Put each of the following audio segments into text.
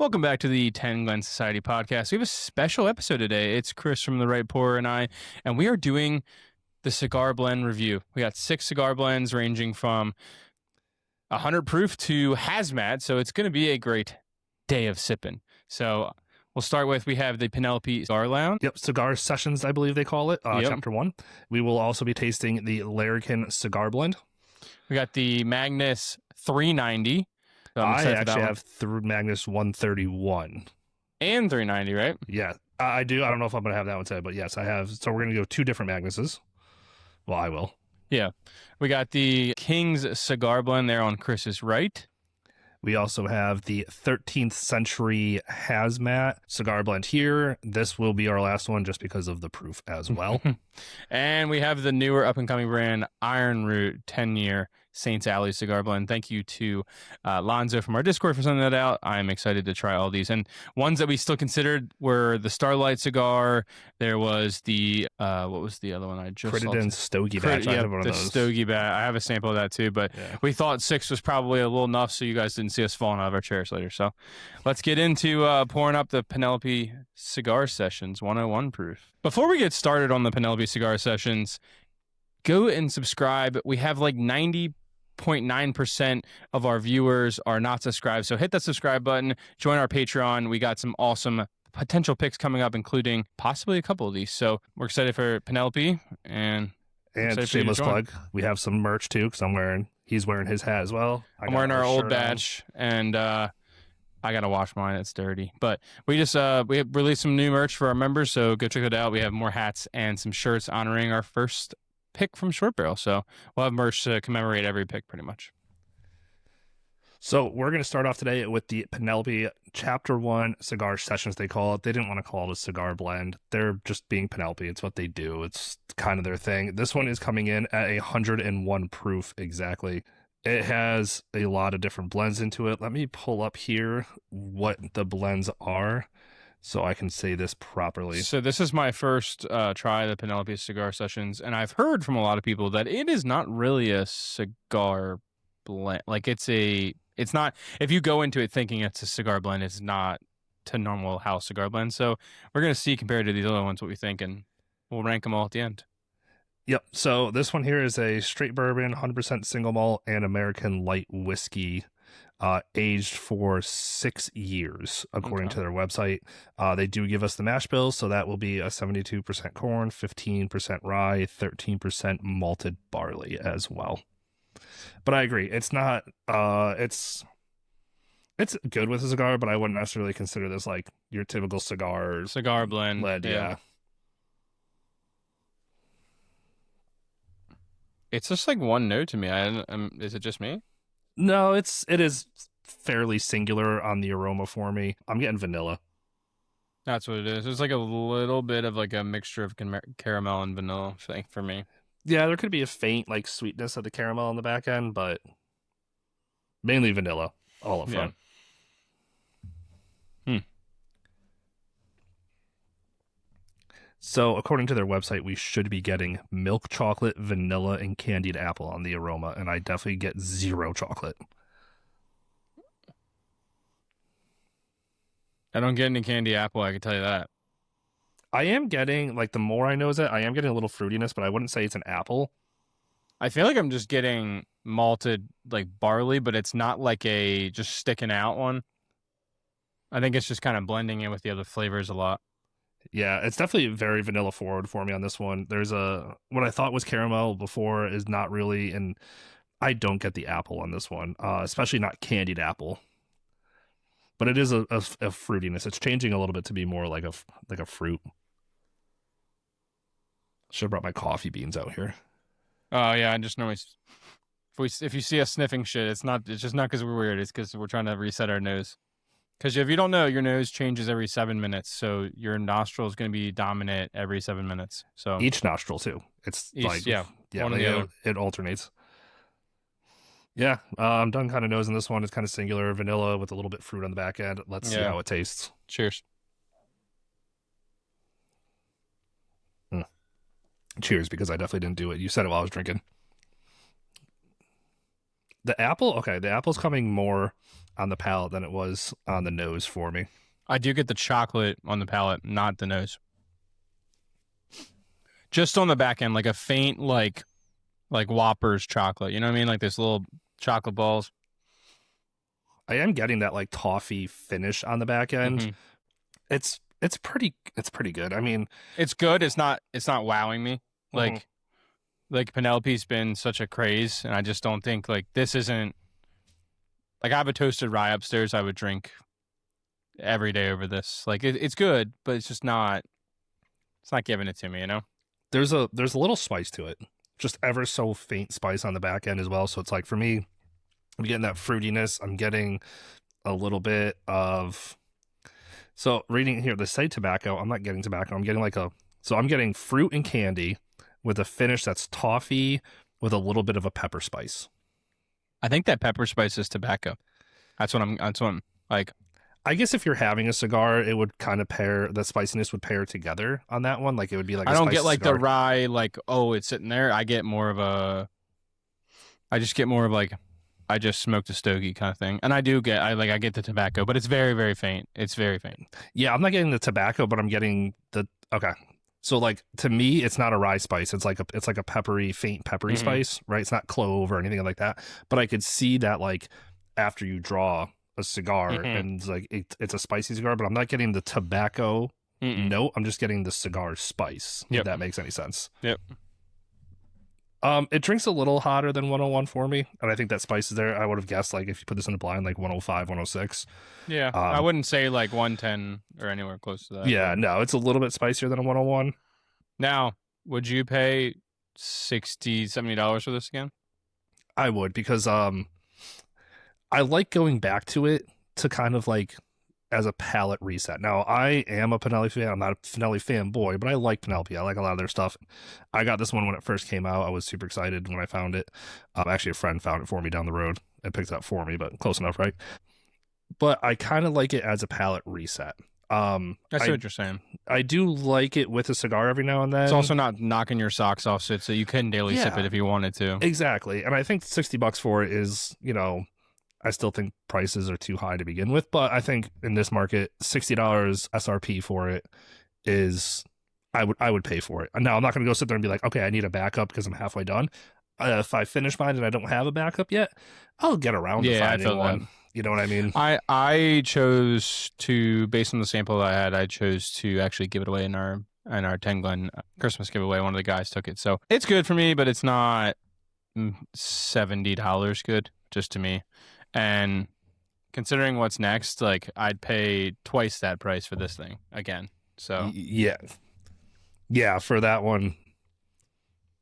Welcome back to the 10 Glen Society podcast. We have a special episode today. It's Chris from TheWrightPour and we are doing the cigar blend review. We got 6 cigar blends ranging from 100 proof to hazmat, so it's going to be a great day of sipping. So we'll start with, we have the Penelope Cigar Lounge. Yep, Cigar Sessions, I believe they call it, Chapter 1. We will also be tasting the Larrikin Cigar Blend. We got the Magnus 390. So I actually have Magnus 131. And 390, right? Yeah, I do. I don't know if I'm going to have that one today, but yes, I have. So we're going to go 2 different Magnuses. Well, I will. Yeah. We got the King's Cigar Blend there on Chris's right. We also have the 13th Century Hazmat Cigar Blend here. This will be our last one just because of the proof as well. And we have the newer up-and-coming brand, Iron Root 10-year Saints Alley Cigar Blend. Thank you to Lonzo from our Discord for sending that out. I'm excited to try all these. And ones that we still considered were the Starlight Cigar. There was the, what was the other one I just saw? Crittenden Stogie Batch. I have one of those. Stogie Batch. I have a sample of that too, but we thought 6 was probably a little enough so you guys didn't see us falling out of our chairs later. So let's get into pouring up the Penelope Cigar Sessions 101 proof. Before we get started on the Penelope Cigar Sessions, go and subscribe. We have like 90.9% of our viewers are not subscribed. So hit that subscribe button, join our Patreon. We got some awesome potential picks coming up, including possibly a couple of these. So we're excited for Penelope and shameless plug. We have some merch too, because he's wearing his hat as well. I'm wearing our old badge and I got to wash mine. It's dirty. But we just we have released some new merch for our members. So go check it out. We have more hats and some shirts honoring our first pick from Short Barrel. So we'll have merch to commemorate every pick pretty much. So we're going to start off today with the Penelope Chapter 1 Cigar Sessions, they call it. They didn't want to call it a cigar blend. They're just being Penelope. It's what they do. It's kind of their thing. This one is coming in at 101 proof exactly. It has a lot of different blends into it. Let me pull up here what the blends are so I can say this properly. So this is my first try of the Penelope Cigar Sessions, and I've heard from a lot of people that it is not really a cigar blend. Like it's not, if you go into it thinking it's a cigar blend, it's not to normal house cigar blend. So we're going to see compared to these other ones what we think, and we'll rank them all at the end. Yep. So this one here is a straight bourbon, 100% single malt and American light whiskey, aged for 6 years, according to their website. They do give us the mash bills, so that will be a 72% corn, 15% rye, 13% malted barley as well. But I agree, it's not. It's good with a cigar, but I wouldn't necessarily consider this like your typical cigar blend. Yeah. It's just like one note to me. Is it just me? No, it is fairly singular on the aroma for me. I'm getting vanilla. That's what it is. It's like a little bit of like a mixture of caramel and vanilla, I think, for me. Yeah, there could be a faint like sweetness of the caramel on the back end, but mainly vanilla all up front. So according to their website, we should be getting milk chocolate, vanilla, and candied apple on the aroma, and I definitely get 0 chocolate. I don't get any candy apple, I can tell you that. I am getting, like, the more I nose it, I am getting a little fruitiness, but I wouldn't say it's an apple. I feel like I'm just getting malted, like, barley, but it's not like a just sticking out one. I think it's just kind of blending in with the other flavors a lot. Yeah, it's definitely very vanilla forward for me on this one. There's what I thought was caramel before is not really, and I don't get the apple on this one, especially not candied apple. But it is a fruitiness. It's changing a little bit to be more like a fruit. Should have brought my coffee beans out here. Oh yeah, I just normally if you see us sniffing shit, it's just not because we're weird. It's because we're trying to reset our nose. Because if you don't know, your nose changes every 7 minutes, so your nostril is going to be dominant every 7 minutes. So each nostril too. It's one or the other. It alternates. Yeah, I'm done kind of nosing this one. It's kind of singular vanilla with a little bit fruit on the back end. Let's see how it tastes. Cheers. Cheers, because I definitely didn't do it. You said it while I was drinking. The apple's coming more on the palate than it was on the nose for me. I do get the chocolate on the palate, not the nose. Just on the back end, like a faint, like Whoppers chocolate. You know what I mean? Like this little chocolate balls. I am getting that like toffee finish on the back end. Mm-hmm. It's pretty good. I mean, it's good. It's not wowing me. Mm-hmm. Like Penelope's been such a craze, and I just don't think like this isn't like I have a toasted rye upstairs I would drink every day over this. Like it's good, but it's just not. It's not giving it to me, you know. There's a little spice to it, just ever so faint spice on the back end as well. So it's like for me, I'm getting that fruitiness. I'm getting a little bit of. So reading here, they say tobacco. I'm not getting tobacco. I'm getting I'm getting fruit and candy with a finish that's toffee with a little bit of a pepper spice. I think that pepper spice is tobacco. That's what I'm like. I guess if you're having a cigar, it would kind of the spiciness would pair together on that one. Like it would be like I don't get like cigar. the rye, like, oh, it's sitting there. I just get more of like, I just smoked a stogie kind of thing. And I get the tobacco, but it's very, very faint. It's very faint. Yeah, I'm not getting the tobacco, but I'm getting okay. So like to me, it's not a rye spice. It's like a peppery, faint peppery spice, right? It's not clove or anything like that. But I could see that like after you draw a cigar and it's like it's a spicy cigar, but I'm not getting the tobacco note. I'm just getting the cigar spice. If that makes any sense. Yep. It drinks a little hotter than 101 for me, and I think that spice is there. I would have guessed like if you put this in a blind, like 105, 106. Yeah, I wouldn't say like 110 or anywhere close to that. Yeah, no, it's a little bit spicier than a 101. Now, would you pay $60, $70 for this again? I would, because I like going back to it to kind of like as a palate reset. Now, I am a Penelope fan. I'm not a Penelope fanboy, but I like Penelope. I like a lot of their stuff. I got this one when it first came out. I was super excited when I found it. Actually, a friend found it for me down the road and picked it up for me, but close enough, right? But I kind of like it as a palate reset. I see what you're saying. I do like it with a cigar every now and then. It's also not knocking your socks off, so you can daily sip it if you wanted to. Exactly. And I think $60 for it is, I still think prices are too high to begin with, but I think in this market, $60 SRP for it is, I would pay for it. Now, I'm not going to go sit there and be like, okay, I need a backup because I'm halfway done. If I finish mine and I don't have a backup yet, I'll get around to finding one. That. You know what I mean? I chose to, based on the sample I had, I chose to actually give it away in our 10 Glen Christmas giveaway. One of the guys took it. So it's good for me, but it's not $70 good, just to me. And considering what's next, like I'd pay twice that price for this thing again. So yeah, for that one.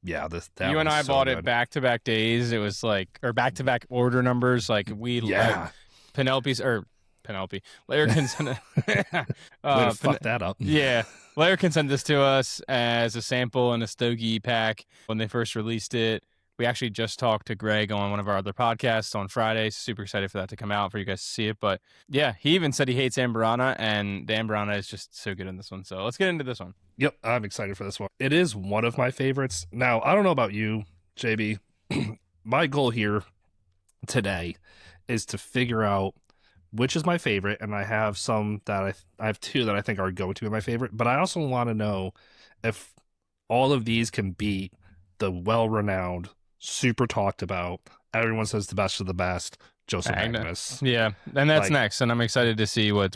Yeah, you and I bought it back-to-back days. It was like, or back-to-back order numbers. Like Larrikin sent fuck that up. Yeah, Larrikin sent this to us as a sample in a stogie pack when they first released it. We actually just talked to Greg on one of our other podcasts on Friday. Super excited for that to come out for you guys to see it. But yeah, he even said he hates Amburana, and the Amburana is just so good in this one. So let's get into this one. Yep, I'm excited for this one. It is one of my favorites. Now, I don't know about you, JB. My goal here today is to figure out which is my favorite, and I have some that I have two that I think are going to be my favorite. But I also want to know if all of these can beat the well-renowned, super talked about, everyone says the best of the best, Joseph Magnus. Yeah, and that's next, and I'm excited to see how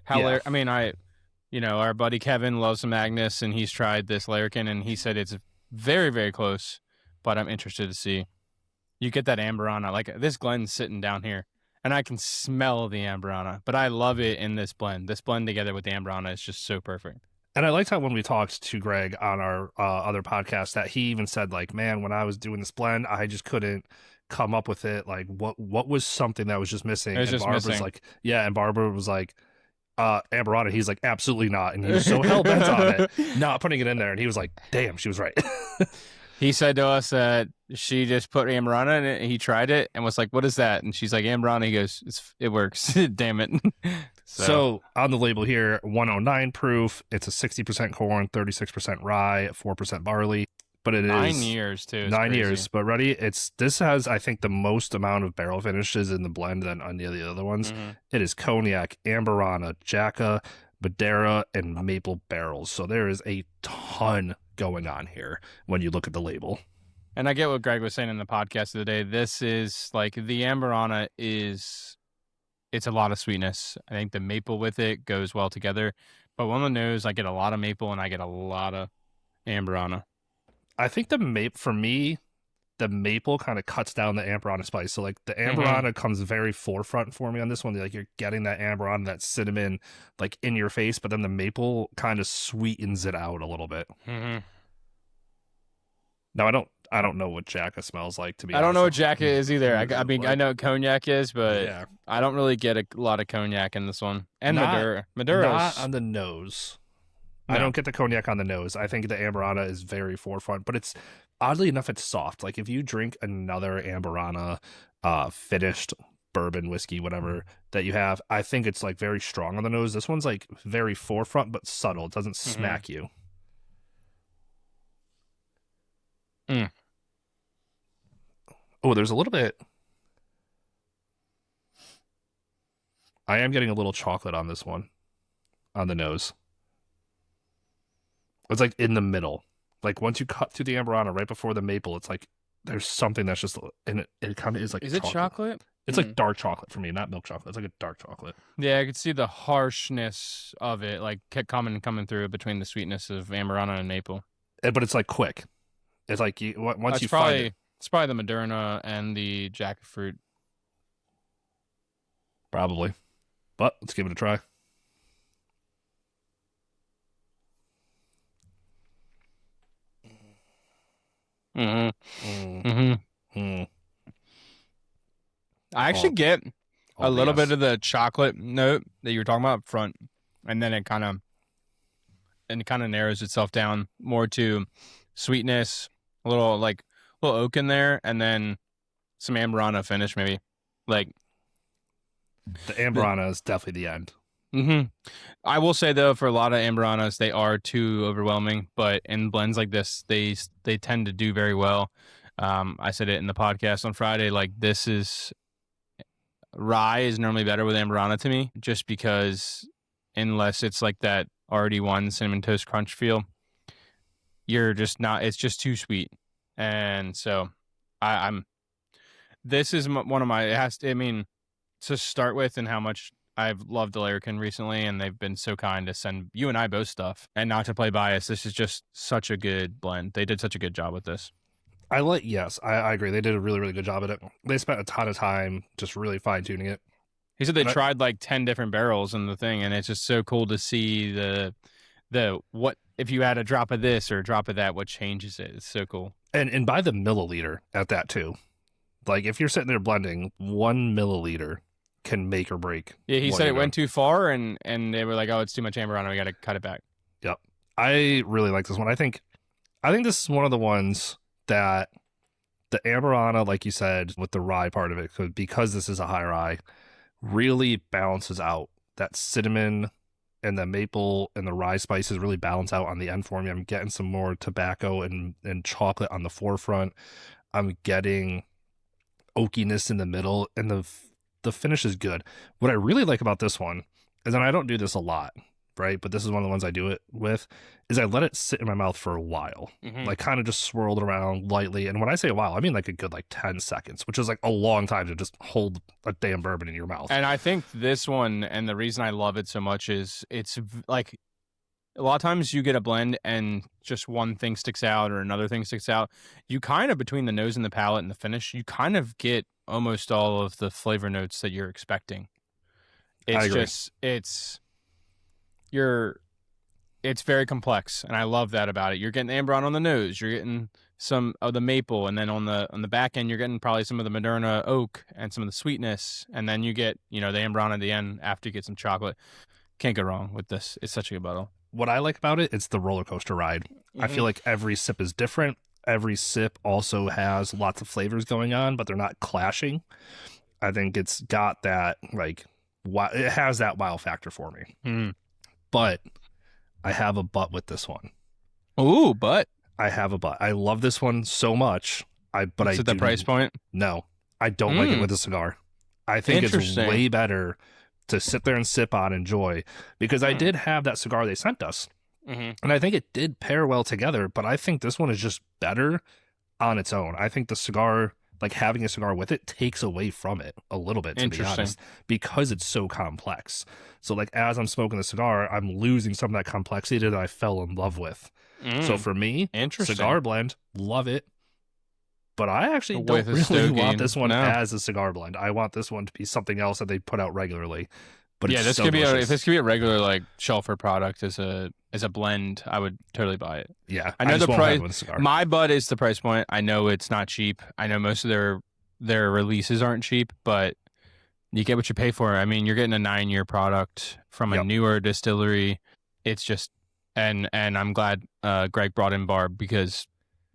I mean, our buddy Kevin loves the Magnus, and he's tried this Larrikin, and he said it's very, very close, but I'm interested to see. You get that Amburana, like this Glen's sitting down here, and I can smell the Amburana, but I love it in this blend. This blend together with the Amburana is just so perfect. And I liked how when we talked to Greg on our other podcast that he even said, like, man, when I was doing this blend, I just couldn't come up with it. Like, what was something that was just missing? And Barbara's like, yeah, and Barbara was like, Amburana. He's like, absolutely not. And he was so hell bent on it, not putting it in there. And he was like, damn, she was right. He said to us that she just put Amburana in it, and he tried it and was like, what is that? And she's like, Amburana. He goes, it works. Damn it. So on the label here, 109 proof. It's a 60% corn, 36% rye, 4% barley. but it 9 is years too. It's 9 crazy. years. But ready, this has, I think, the most amount of barrel finishes in the blend than any of the other ones. It is cognac, amberana, Jacka, Madeira, and maple barrels. So there is a ton going on here when you look at the label. And I get what Greg was saying in the podcast the other day. This is like the amberana it's a lot of sweetness. I think the maple with it goes well together. But on the nose, I get a lot of maple and I get a lot of amberana. I think for me, the maple kind of cuts down the amberana spice. So like the amberana comes very forefront for me on this one. Like you're getting that amberana, that cinnamon, like in your face, but then the maple kind of sweetens it out a little bit. Now I don't know what Jacka smells like, to be honest. I don't know what Jacka is either. I mean, I know what cognac is, but yeah. I don't really get a lot of cognac in this one. And Madeira. Not on the nose. No. I don't get the cognac on the nose. I think the amberana is very forefront, but it's oddly enough, it's soft. Like if you drink another amberana, finished bourbon whiskey, whatever that you have, I think it's like very strong on the nose. This one's like very forefront, but subtle. It doesn't smack you. Oh, there's a little bit. I am getting a little chocolate on this one, on the nose. It's like in the middle. Like once you cut through the amberana right before the maple, it's like there's something that's just, and it kind of is like Is it chocolate? It's like dark chocolate for me, not milk chocolate. It's like a dark chocolate. Yeah, I could see the harshness of it, like kept coming through between the sweetness of amberana and maple. But it's like quick. It's like once you find it. It's probably the Madeira and the jackfruit. Probably. But let's give it a try. I actually get a little bit of the chocolate note that you were talking about up front, and then it kind of narrows itself down more to sweetness, a little oak in there, and then some amberana finish maybe. Like the amberana is definitely the end. I will say though, for a lot of amberanas, they are too overwhelming, but in blends like this, they tend to do very well. I said it in the podcast on Friday, like rye is normally better with amberana to me, just because unless it's like that RD1 cinnamon toast crunch feel, it's just too sweet. And so this is one of my, to start with, and how much I've loved the Larrikin recently, and they've been so kind to send you and I both stuff. And not to play bias, this is just such a good blend. They did such a good job with this. I agree. They did a really, really good job at it. They spent a ton of time just really fine-tuning it. He said they tried like 10 different barrels in the thing, and it's just so cool to see the what if you add a drop of this or a drop of that, what changes it. It's so cool. And by the milliliter at that too. Like if you're sitting there blending, 1 milliliter can make or break. Yeah, he said it went too far, and they were like, "Oh, it's too much amberana. We got to cut it back." Yep, I really like this one. I think this is one of the ones that the amberana, like you said, with the rye part of it, because this is a high rye, really balances out that cinnamon and the maple and the rye spices really balance out on the end for me. I'm getting some more tobacco and chocolate on the forefront. I'm getting oakiness in the middle, and the finish is good. What I really like about this one is, and I don't do this a lot, right? But this is one of the ones I do it with, is I let it sit in my mouth for a while, like kind of just swirled around lightly. And when I say a while, I mean like a good 10 seconds, which is like a long time to just hold a damn bourbon in your mouth. And I think this one, and the reason I love it so much, is it's like a lot of times you get a blend and just one thing sticks out or another thing sticks out. You kind of, between the nose and the palate and the finish, you kind of get almost all of the flavor notes that you're expecting. It's very complex, and I love that about it. You're getting amberana on the nose, you're getting some of the maple, and then on the back end, you're getting probably some of the Madeira oak and some of the sweetness, and then you get, the amberana at the end after you get some chocolate. Can't go wrong with this. It's such a good bottle. What I like about it, it's the roller coaster ride. I feel like every sip is different. Every sip also has lots of flavors going on, but they're not clashing. I think it's got that, it has that wow factor for me. But I have a but with this one. Ooh, but? I have a but. I love this one so much. Is it the price point? No, I don't like it with a cigar. I think it's way better to sit there and sip on, enjoy, because I did have that cigar they sent us, and I think it did pair well together, but I think this one is just better on its own. I think the cigar, like having a cigar with it, takes away from it a little bit, to be honest, because it's so complex. So like as I'm smoking the cigar, I'm losing some of that complexity that I fell in love with. So for me, cigar blend, love it. But I actually don't really want this one as a cigar blend. I want this one to be something else that they put out regularly. But yeah, this could be if this could be a regular like shelfer product as a blend, I would totally buy it. Yeah, I know the price. My bud is the price point. I know it's not cheap. I know most of their releases aren't cheap, but you get what you pay for. I mean, you're getting a 9-year product from a newer distillery. It's just and I'm glad Greg brought in Barb because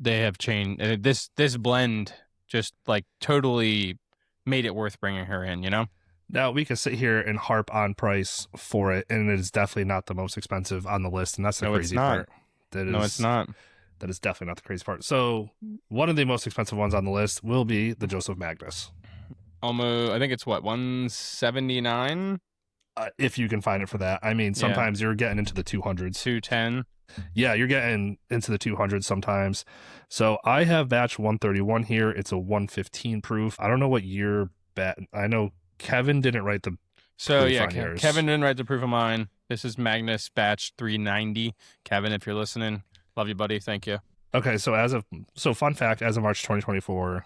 they have changed. This blend just like totally made it worth bringing her in, you know? Now, we can sit here and harp on price for it, and it is definitely not the most expensive on the list, and that's the crazy part. No, it's not. That is definitely not the crazy part. So, one of the most expensive ones on the list will be the Joseph Magnus. Almost, I think it's what, $179? If you can find it for that. I mean, sometimes you're getting into the 200s. 210. Yeah, you're getting into the 200s sometimes. So I have batch 131 here. It's a 115 proof. I don't know what year I know Kevin didn't write the proof on yours. Kevin didn't write the proof of mine. This is Magnus batch 390. Kevin, if you're listening, love you, buddy. Thank you. Okay, so fun fact, as of March 2024,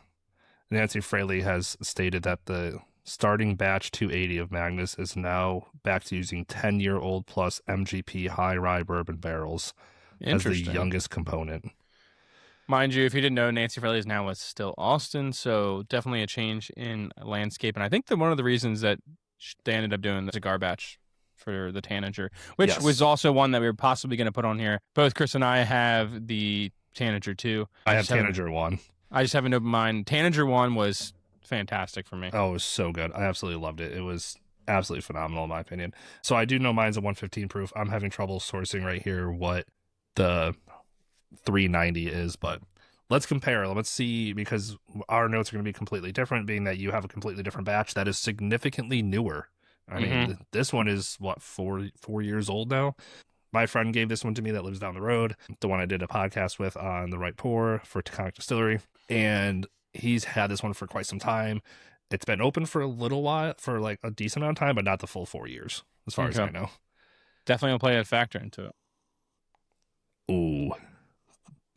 Nancy Fraley has stated that the starting batch 280 of Magnus is now back to using 10-year-old plus MGP high rye bourbon barrels as the youngest component. Mind you, if you didn't know, Nancy Fraley is now with Still Austin, so definitely a change in landscape. And I think that one of the reasons that they ended up doing the cigar batch for the Tanager, which was also one that we were possibly going to put on here. Both Chris and I have the Tanager 2. I have Tanager 1. I just have an open mind. Tanager 1 was fantastic for me. Oh, it was so good. I absolutely loved it. It was absolutely phenomenal in my opinion. So I do know mine's a 115 proof. I'm having trouble sourcing right here what the 390 is, but let's compare. Let's see, because our notes are going to be completely different, being that you have a completely different batch that is significantly newer. I mean, this one is what, 4 years old now. My friend gave this one to me that lives down the road, the one I did a podcast with on TheWrightPour for Taconic Distillery, and he's had this one for quite some time. It's been open for a little while, for like a decent amount of time, but not the full 4 years, as far as I know. Definitely will play a factor into it. Ooh.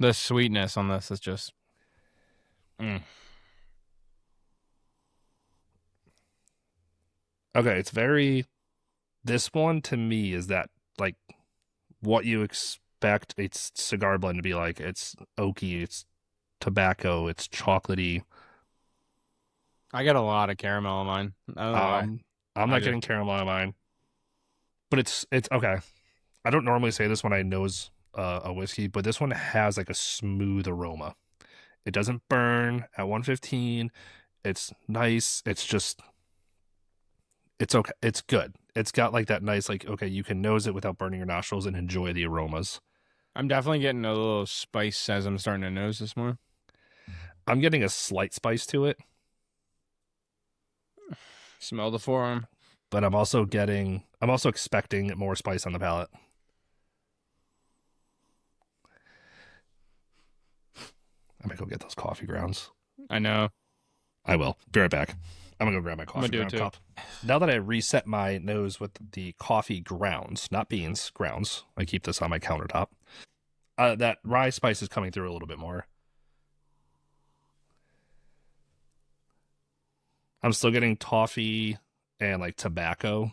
The sweetness on this is just... Okay, it's very... This one, to me, is that, like, what you expect a cigar blend to be like. It's oaky, it's tobacco, it's chocolatey. I get a lot of caramel in mine. I don't know why. I'm not getting caramel in mine. But it's okay. I don't normally say this when I nose a whiskey, but this one has like a smooth aroma. It doesn't burn at 115. It's nice. It's just, it's okay. It's good. It's got like that nice, like, okay, you can nose it without burning your nostrils and enjoy the aromas. I'm definitely getting a little spice as I'm starting to nose this more. I'm getting a slight spice to it. Smell the forearm. But I'm also expecting more spice on the palate. I'm gonna go get those coffee grounds. I know. I will. Be right back. I'm gonna go grab my coffee ground cup. Now that I reset my nose with the coffee grounds, not beans, grounds. I keep this on my countertop. That rye spice is coming through a little bit more. I'm still getting toffee and like tobacco.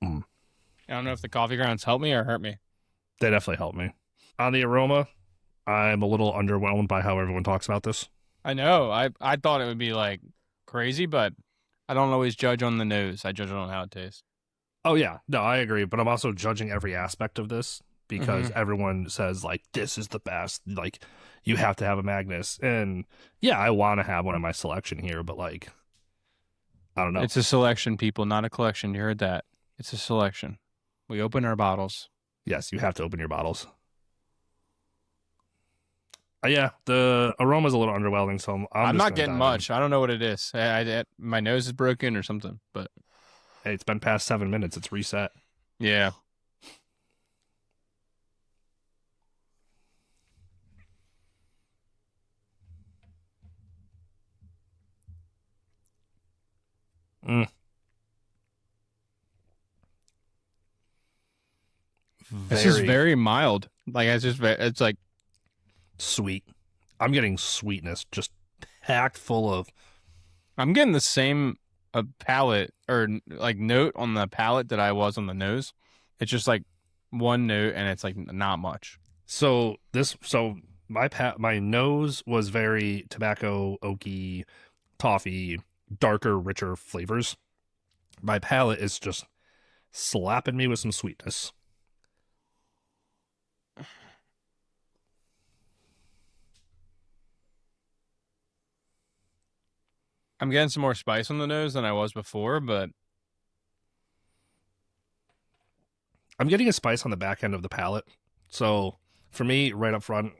I don't know if the coffee grounds help me or hurt me. They definitely help me. On the aroma, I'm a little underwhelmed by how everyone talks about this. I know. I thought it would be like crazy, but I don't always judge on the nose. I judge on how it tastes. Oh, yeah. No, I agree. But I'm also judging every aspect of this because everyone says, like, this is the best. Like, you have to have a Magnus. And, yeah, I want to have one in my selection here, but, like, I don't know. It's a selection, people, not a collection. You heard that. It's a selection. We open our bottles. Yes, you have to open your bottles. Yeah, the aroma's a little underwhelming, so I'm just not gonna getting dive much. I don't know what it is. My nose is broken or something, but Hey, it's been past 7 minutes. It's reset. yeah. It's just very mild. Like it's like sweet. I'm getting sweetness just packed full of. I'm getting the same palate or like note on the palate that I was on the nose. It's just like one note and it's like not much. So my nose was very tobacco, oaky, toffee, darker, richer flavors. My palate is just slapping me with some sweetness. I'm getting some more spice on the nose than I was before, but I'm getting a spice on the back end of the palate. So for me, right up front,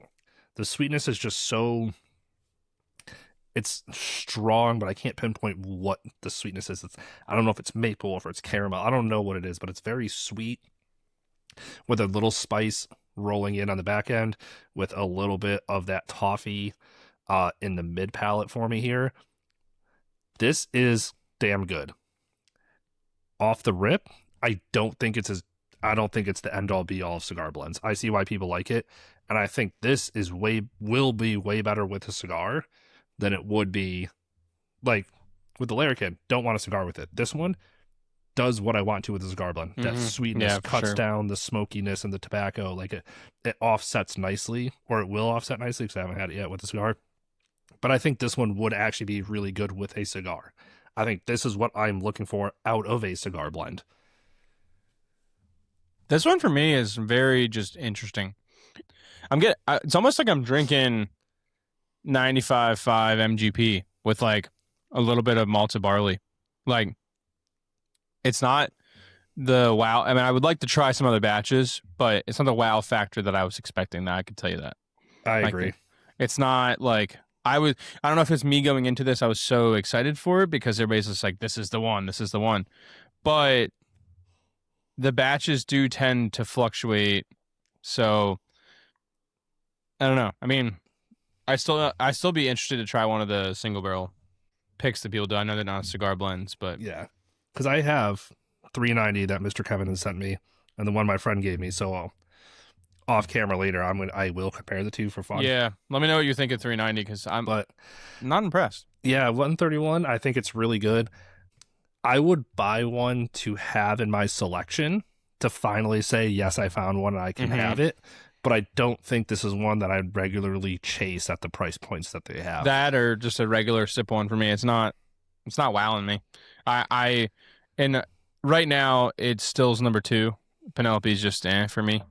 the sweetness is just so. It's strong, but I can't pinpoint what the sweetness is. I don't know if it's maple or if it's caramel. I don't know what it is, but it's very sweet with a little spice rolling in on the back end with a little bit of that toffee in the mid palate for me here. This is damn good. Off the rip, I don't think it's the end all be all of cigar blends. I see why people like it, and I think this will be way better with a cigar than it would be like with the Larrikin. Don't want a cigar with it. This one does what I want to with the cigar blend. That sweetness cuts down the smokiness and the tobacco. Like it offsets nicely, or it will offset nicely because I haven't had it yet with the cigar. But I think this one would actually be really good with a cigar. I think this is what I'm looking for out of a cigar blend. This one for me is very just interesting. It's almost like I'm drinking 95.5 MGP with like a little bit of malted barley. Like it's not the wow. I mean, I would like to try some other batches, but it's not the wow factor that I was expecting. That I can tell you that. I agree. It's not like I don't know if it's me going into this. I was so excited for it because everybody's just like, this is the one. This is the one. But the batches do tend to fluctuate. So I don't know. I mean, I still be interested to try one of the single barrel picks that people do. I know they're not cigar blends, but yeah, because I have 390 that Mr. Kevin has sent me, and the one my friend gave me. So off camera later, I will compare the two for fun. Yeah, let me know what you think of 390 because I'm not impressed. Yeah, 131. I think it's really good. I would buy one to have in my selection to finally say yes, I found one and I can have it. But I don't think this is one that I'd regularly chase at the price points that they have. That or just a regular sip one for me. It's not wowing me. And right now it still's number 2. Penelope's just for me.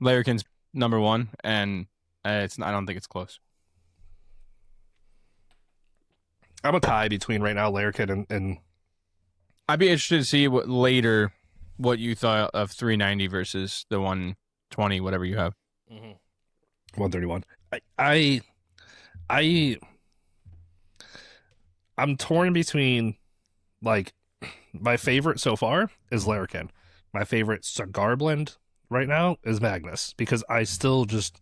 Larrikin's number 1, and I don't think it's close. I'm a tie between right now Larrikin and I'd be interested to see what you thought of 390 versus the 120, whatever you have. 131. I'm torn between, like, my favorite so far is Larrikin. My favorite cigar blend right now is Magnus because I still just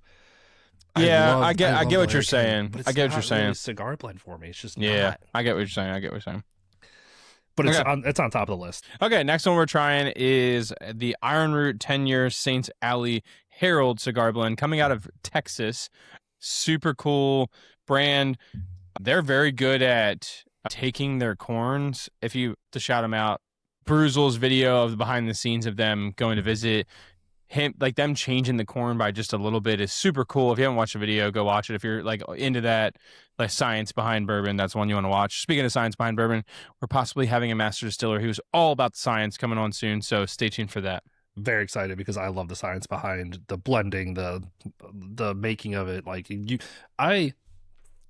I get what you're saying. I get what you're saying. Cigar blend for me. It's just not. I get what you're saying. But it's on top of the list. Okay, next one we're trying is the Iron Root 10-year Saints Alley Herald cigar blend coming out of Texas. Super cool brand. They're very good at taking their corns. To shout them out, Bruzel's video of the behind the scenes of them going to visit him, like them changing the corn by just a little bit is super cool. If you haven't watched the video, go watch it. If you're like into that, like science behind bourbon, that's one you want to watch. Speaking of science behind bourbon, we're possibly having a master distiller who's all about the science coming on soon. So stay tuned for that. Very excited because I love the science behind the blending, the making of it. Like I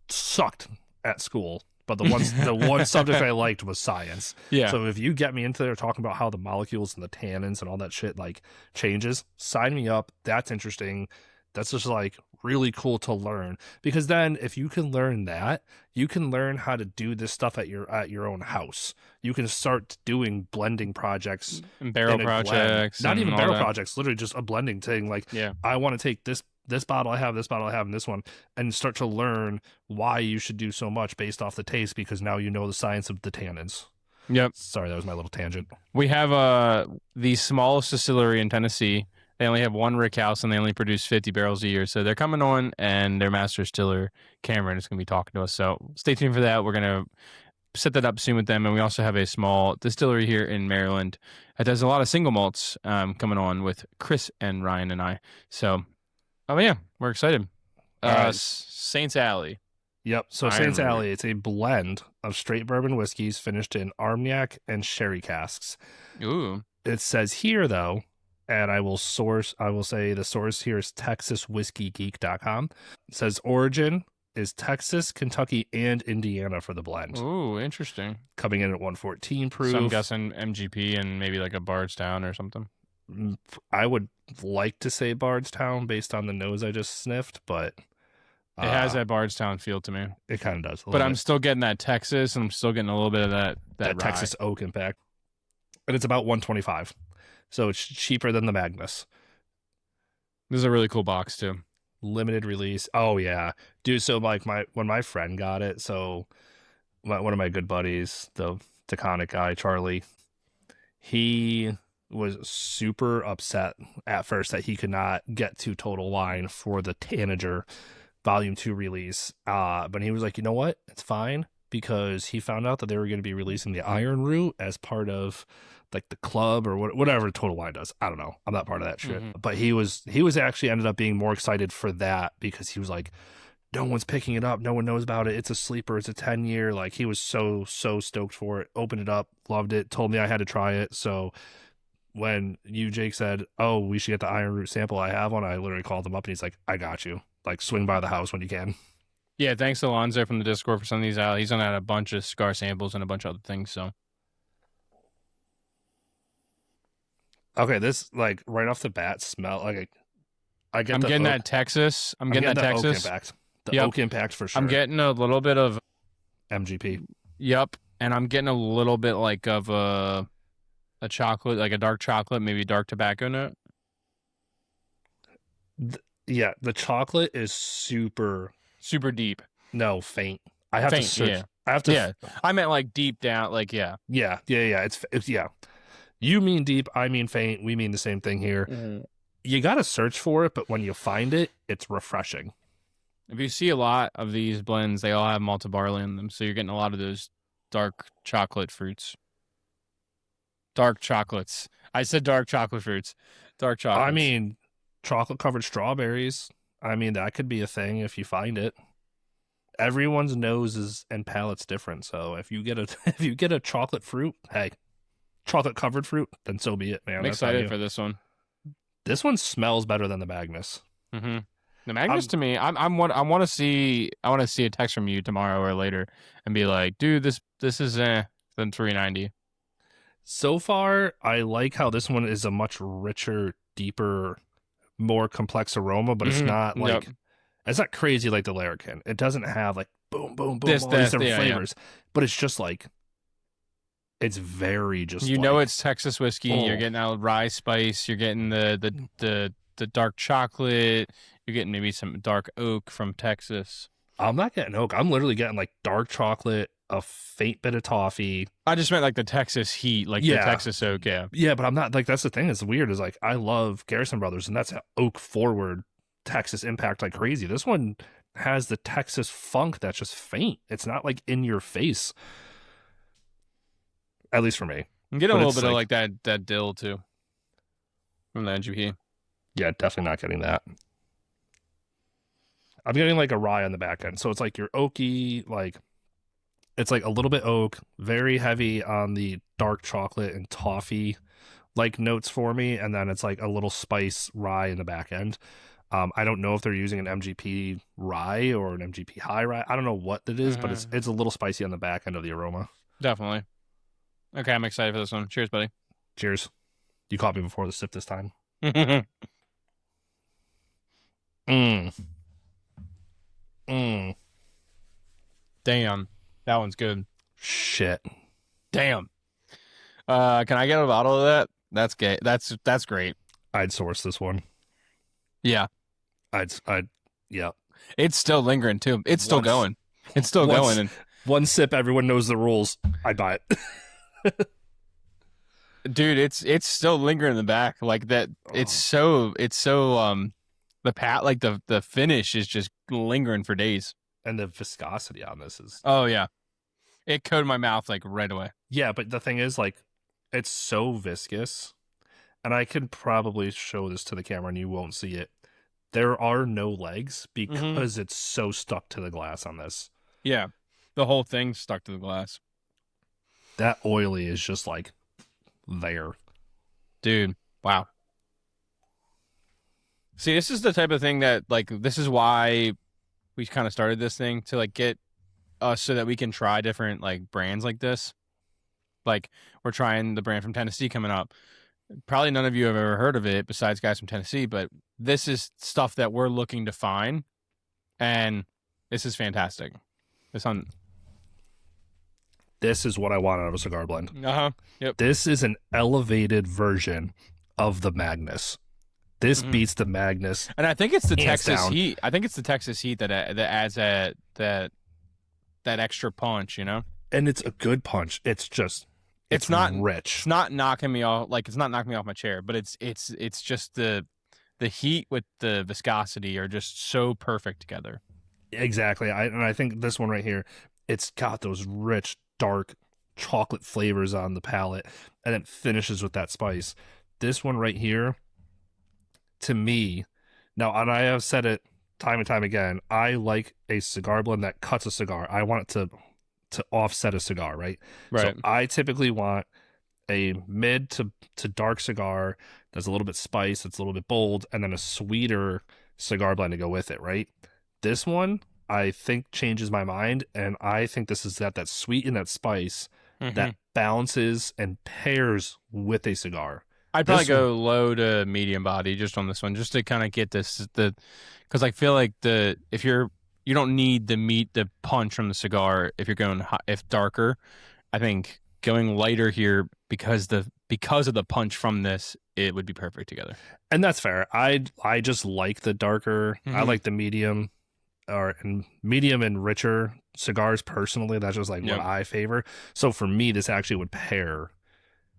sucked at school but the one subject I liked was science. Yeah. So if you get me into there talking about how the molecules and the tannins and all that shit like changes, sign me up. That's interesting. That's just like really cool to learn, because then if you can learn that, you can learn how to do this stuff at your own house. You can start doing blending projects and barrel projects. Not even barrel that. projects, literally just a blending thing. Like, I want to take this bottle I have, this bottle I have, and this one, and start to learn why you should do so much based off the taste, because now you know the science of the tannins. Yep. Sorry, that was my little tangent. We have the smallest distillery in Tennessee. They only have one rick house, and they only produce 50 barrels a year. So they're coming on, and their master distiller, Cameron, is going to be talking to us. So stay tuned for that. We're going to set that up soon with them. And we also have a small distillery here in Maryland that does a lot of single malts coming on with Chris and Ryan and I. So, yeah, we're excited. Saints Alley. Yep. So Saints Alley, it's a blend of straight bourbon whiskeys finished in Armagnac and sherry casks. Ooh. It says here, though, and I will say the source here is TexasWhiskeyGeek.com. It says origin is Texas, Kentucky, and Indiana for the blend. Ooh, interesting. Coming in at 114 proof. So I'm guessing MGP and maybe like a Bardstown or something. I would like to say Bardstown based on the nose I just sniffed, but it has that Bardstown feel to me. It kind of does. But I'm still getting that Texas, and I'm still getting a little bit of that Texas oak impact. And it's about 125. So it's cheaper than the Magnus. This is a really cool box too. Limited release. Oh yeah, dude. So like when my friend got it, so one of my good buddies, the Taconic guy, Charlie, he was super upset at first that he could not get to Total Wine for the Tanager Volume 2 release. But he was like, you know what? It's fine, because he found out that they were going to be releasing the Iron Root as part of like the club or whatever Total Wine does. I don't know. I'm not part of that shit. Mm-hmm. But he was actually ended up being more excited for that, because he was like, no one's picking it up. No one knows about it. It's a sleeper. It's a 10-year. Like, he was so stoked for it. Opened it up, loved it, told me I had to try it. So when Jake, said, oh, we should get the Iron Root sample, I have one, I literally called him up and he's like, I got you. Like, swing by the house when you can. Yeah, thanks to Alonzo from the Discord for sending these out. He's going to add a bunch of cigar samples and a bunch of other things, so. Okay, this, like, right off the bat, smell, like, I'm getting that Texas. I'm getting that Texas. Oak impact. Oak impact for sure. I'm getting a little bit of MGP. Yep, and I'm getting a little bit like of a chocolate, like a dark chocolate, maybe dark tobacco note. Yeah, the chocolate is super deep. No, faint. I have to search. Yeah. I have to. Yeah, I meant like deep down, like yeah. It's yeah. You mean deep, I mean faint. We mean the same thing here. Mm. You got to search for it, but when you find it, it's refreshing. If you see a lot of these blends, they all have malted barley in them, so you're getting a lot of those dark chocolate fruits. Dark chocolates. I said dark chocolate fruits. Dark chocolate. I mean, chocolate-covered strawberries. I mean, that could be a thing if you find it. Everyone's nose and palate's different, so if you get a chocolate fruit, hey, chocolate-covered fruit, then so be it, man. I'm excited for this one. This one smells better than the Magnus. Mm-hmm. The Magnus, to me, I want to see a text from you tomorrow or later and be like, dude, this is than 390. So far, I like how this one is a much richer, deeper, more complex aroma, but it's not like it's not crazy like the Larrikin. It doesn't have like boom, boom, boom, all these different flavors, but it's just like it's very just it's Texas whiskey. You're getting out rye spice. You're getting the dark chocolate. You're getting maybe some dark oak from Texas. I'm not getting oak. I'm literally getting like dark chocolate, a faint bit of toffee. I just meant like the Texas heat, like the Texas oak, yeah. Yeah, but I'm not like, that's the thing that's weird is like I love Garrison Brothers, and that's an oak forward Texas impact like crazy. This one has the Texas funk that's just faint. It's not like in your face. At least for me. I'm getting a little bit of like that dill too from the NGP. Yeah, definitely not getting that. I'm getting like a rye on the back end. So it's like your oaky, like it's like a little bit oak, very heavy on the dark chocolate and toffee like notes for me. And then it's like a little spice rye in the back end. I don't know if they're using an MGP rye or an MGP high rye. I don't know what it is, but it's a little spicy on the back end of the aroma. Definitely. Okay, I'm excited for this one. Cheers, buddy. Cheers. You caught me before the sip this time. Damn. That one's good. Shit. Damn. Can I get a bottle of that? That's gay. That's great. I'd source this one. Yeah. Yeah. It's still lingering too. It's still going. It's still going. And one sip, everyone knows the rules. I'd buy it. dude, it's still lingering in the back like that. It's so the finish is just lingering for days. And the viscosity on this is yeah. It coated my mouth like right away. Yeah, but the thing is, like, it's so viscous, and I can probably show this to the camera and you won't see it. There are no legs because it's so stuck to the glass on this. Yeah. The whole thing's stuck to the glass. That oily is just like there. Dude, wow. See, this is the type of thing that, like, this is why we kind of started this thing, to like get us so that we can try different like brands like this. Like, we're trying the brand from Tennessee coming up. Probably none of you have ever heard of it besides guys from Tennessee, but this is stuff that we're looking to find, and this is fantastic. This is what I want out of a cigar blend. Yep. This is an elevated version of the Magnus. This beats the Magnus. And I think it's the Texas down. heat. I think it's the Texas heat that adds that extra punch, you know? And it's a good punch. It's just it's not rich. It's not knocking me off, like, it's not knocking me off my chair, but it's just the heat with the viscosity are just so perfect together. Exactly. I think this one right here, it's got those rich, dark chocolate flavors on the palate, and it finishes with that spice. This one right here, to me, now, and I have said it time and time again, I like a cigar blend that cuts a cigar. I want it to offset a cigar, right? Right. So I typically want a mid to dark cigar that's a little bit spice, it's a little bit bold, and then a sweeter cigar blend to go with it, right? This one, I think, changes my mind, and I think this is that sweet and that spice that balances and pairs with a cigar. I'd probably go low to medium body just on this one, just to kind of get because I feel like if you don't need the punch from the cigar if you're going if darker. I think going lighter here because of the punch from this, it would be perfect together. And that's fair. I just like the darker. I like the medium and richer cigars personally. That's just like what I favor. So for me, this actually would pair.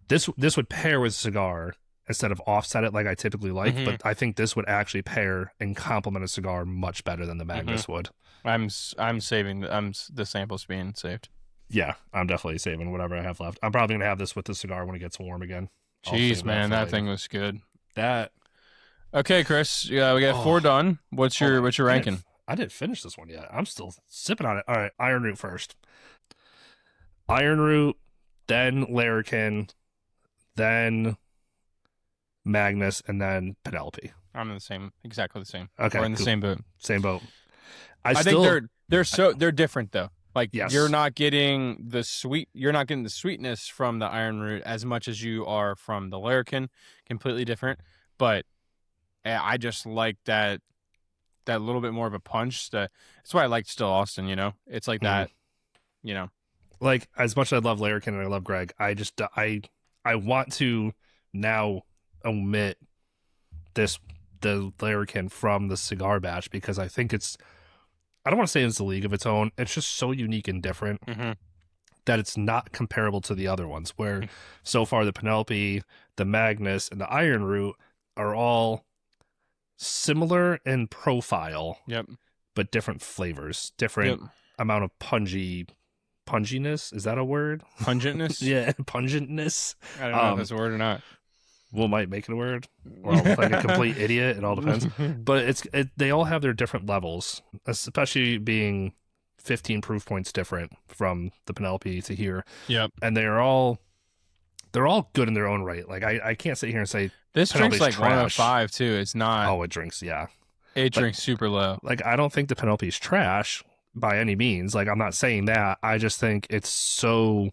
This would pair with cigar instead of offset it like I typically like, but I think this would actually pair and complement a cigar much better than the Magnus would. I'm saving. The sample's being saved. Yeah, I'm definitely saving whatever I have left. I'm probably gonna have this with the cigar when it gets warm again. Jeez, man, that thing was good. Okay, Chris. Yeah, we got 4 done. What's your ranking? I didn't finish this one yet. I'm still sipping on it. All right, Iron Root first. Iron Root, then Larrikin, then Magnus, and then Penelope. I'm in exactly the same. Okay, we're in the same boat. Same boat. I think they're different though. Like, yes. You're not getting the sweetness from the Iron Root as much as you are from the Larrikin. Completely different, but I just like that little bit more of a punch. That's why I liked Still Austin. You know, it's like that. You know, like, as much as I love Larrikin and I love Greg, I just I want to now omit the Larrikin from the cigar batch because I think I don't want to say it's a league of its own. It's just so unique and different that it's not comparable to the other ones, where so far the Penelope, the Magnus, and the Iron Root are all similar in profile, but different flavors, different amount of punginess. Is that a word? Pungentness? Yeah, pungentness. I don't know if that's a word or not. We might make it a word, or I'll look like a complete idiot. It all depends. But they all have their different levels, especially being 15 proof points different from the Penelope to here. Yep. And they're all good in their own right. Like, I can't sit here and say this Penelope's drink's like trash. 105 too. It's not. Oh, it drinks, yeah. It drinks super low. Like, I don't think the Penelope's trash by any means. Like, I'm not saying that. I just think it's so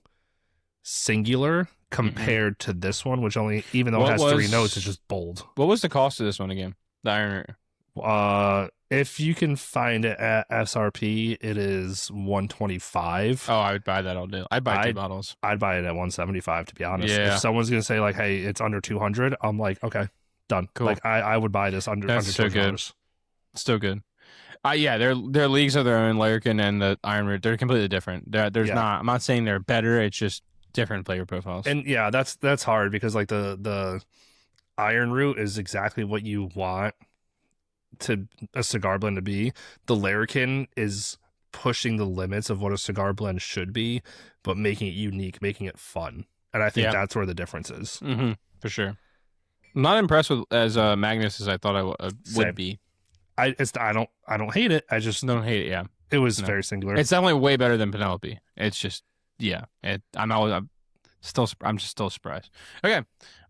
singular compared to this one, which only, even though it has 3 notes, it's just bold. What was the cost of this one again? The Iron Root. If you can find it at SRP, it is $125. Oh, I would buy that all day. I'd buy 2 bottles. I'd buy it at $175, to be honest. Yeah. If someone's gonna say like, "Hey, it's under 200," I'm like, "Okay, done." Cool. Like, I would buy this under That's so good. $200. Still good. Yeah, their leagues are their own. Larrikin and the Iron Root, they're completely different. There's not. I'm not saying they're better. It's just different flavor profiles. And yeah, that's hard because like the Iron Root is exactly what you want to a cigar blend to be. The Larrikin is pushing the limits of what a cigar blend should be, but making it unique, making it fun. And I think that's where the difference is. For sure. I'm not impressed with as Magnus as I thought I would be. I don't hate it. I just don't hate it. Yeah, it was very singular. It's definitely way better than Penelope. It's just I'm just still surprised. Okay,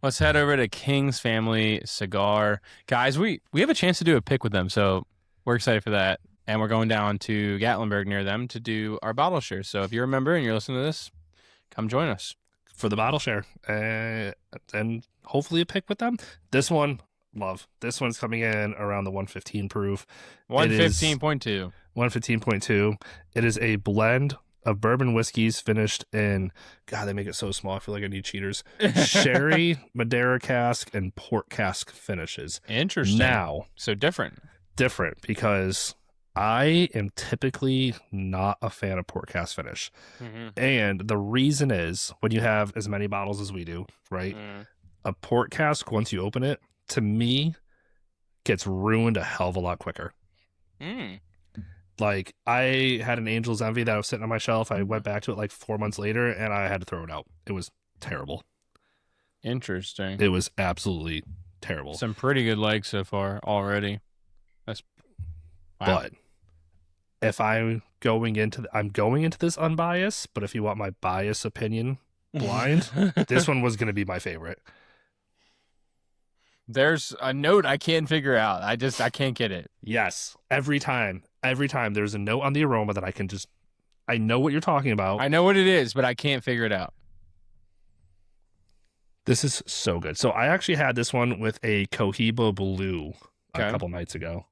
let's head over to King's Family Cigar, guys. We have a chance to do a pick with them, so we're excited for that. And we're going down to Gatlinburg near them to do our bottle share. So if you're a member and you're listening to this, come join us for the bottle share and hopefully a pick with them. This one. Love. This one's coming in around the 115 proof. 115.2. 115.2. It is a blend of bourbon whiskeys finished in, God, they make it so small. I feel like I need cheaters. Sherry, Madeira cask, and port cask finishes. Interesting. Now, so different because I am typically not a fan of port cask finish. And the reason is when you have as many bottles as we do, right? A port cask, once you open it, to me, gets ruined a hell of a lot quicker. Like, I had an Angel's Envy that was sitting on my shelf. I went back to it like 4 months later, and I had to throw it out. It was terrible. Interesting. It was absolutely terrible. Some pretty good legs so far already. That's wow. But if I'm going into this unbiased, but if you want my biased opinion, blind, this one was going to be my favorite. There's a note I can't figure out. I can't get it. Yes. Every time there's a note on the aroma that I know what you're talking about. I know what it is, but I can't figure it out. This is so good. So I actually had this one with a Cohiba Blue a couple nights ago.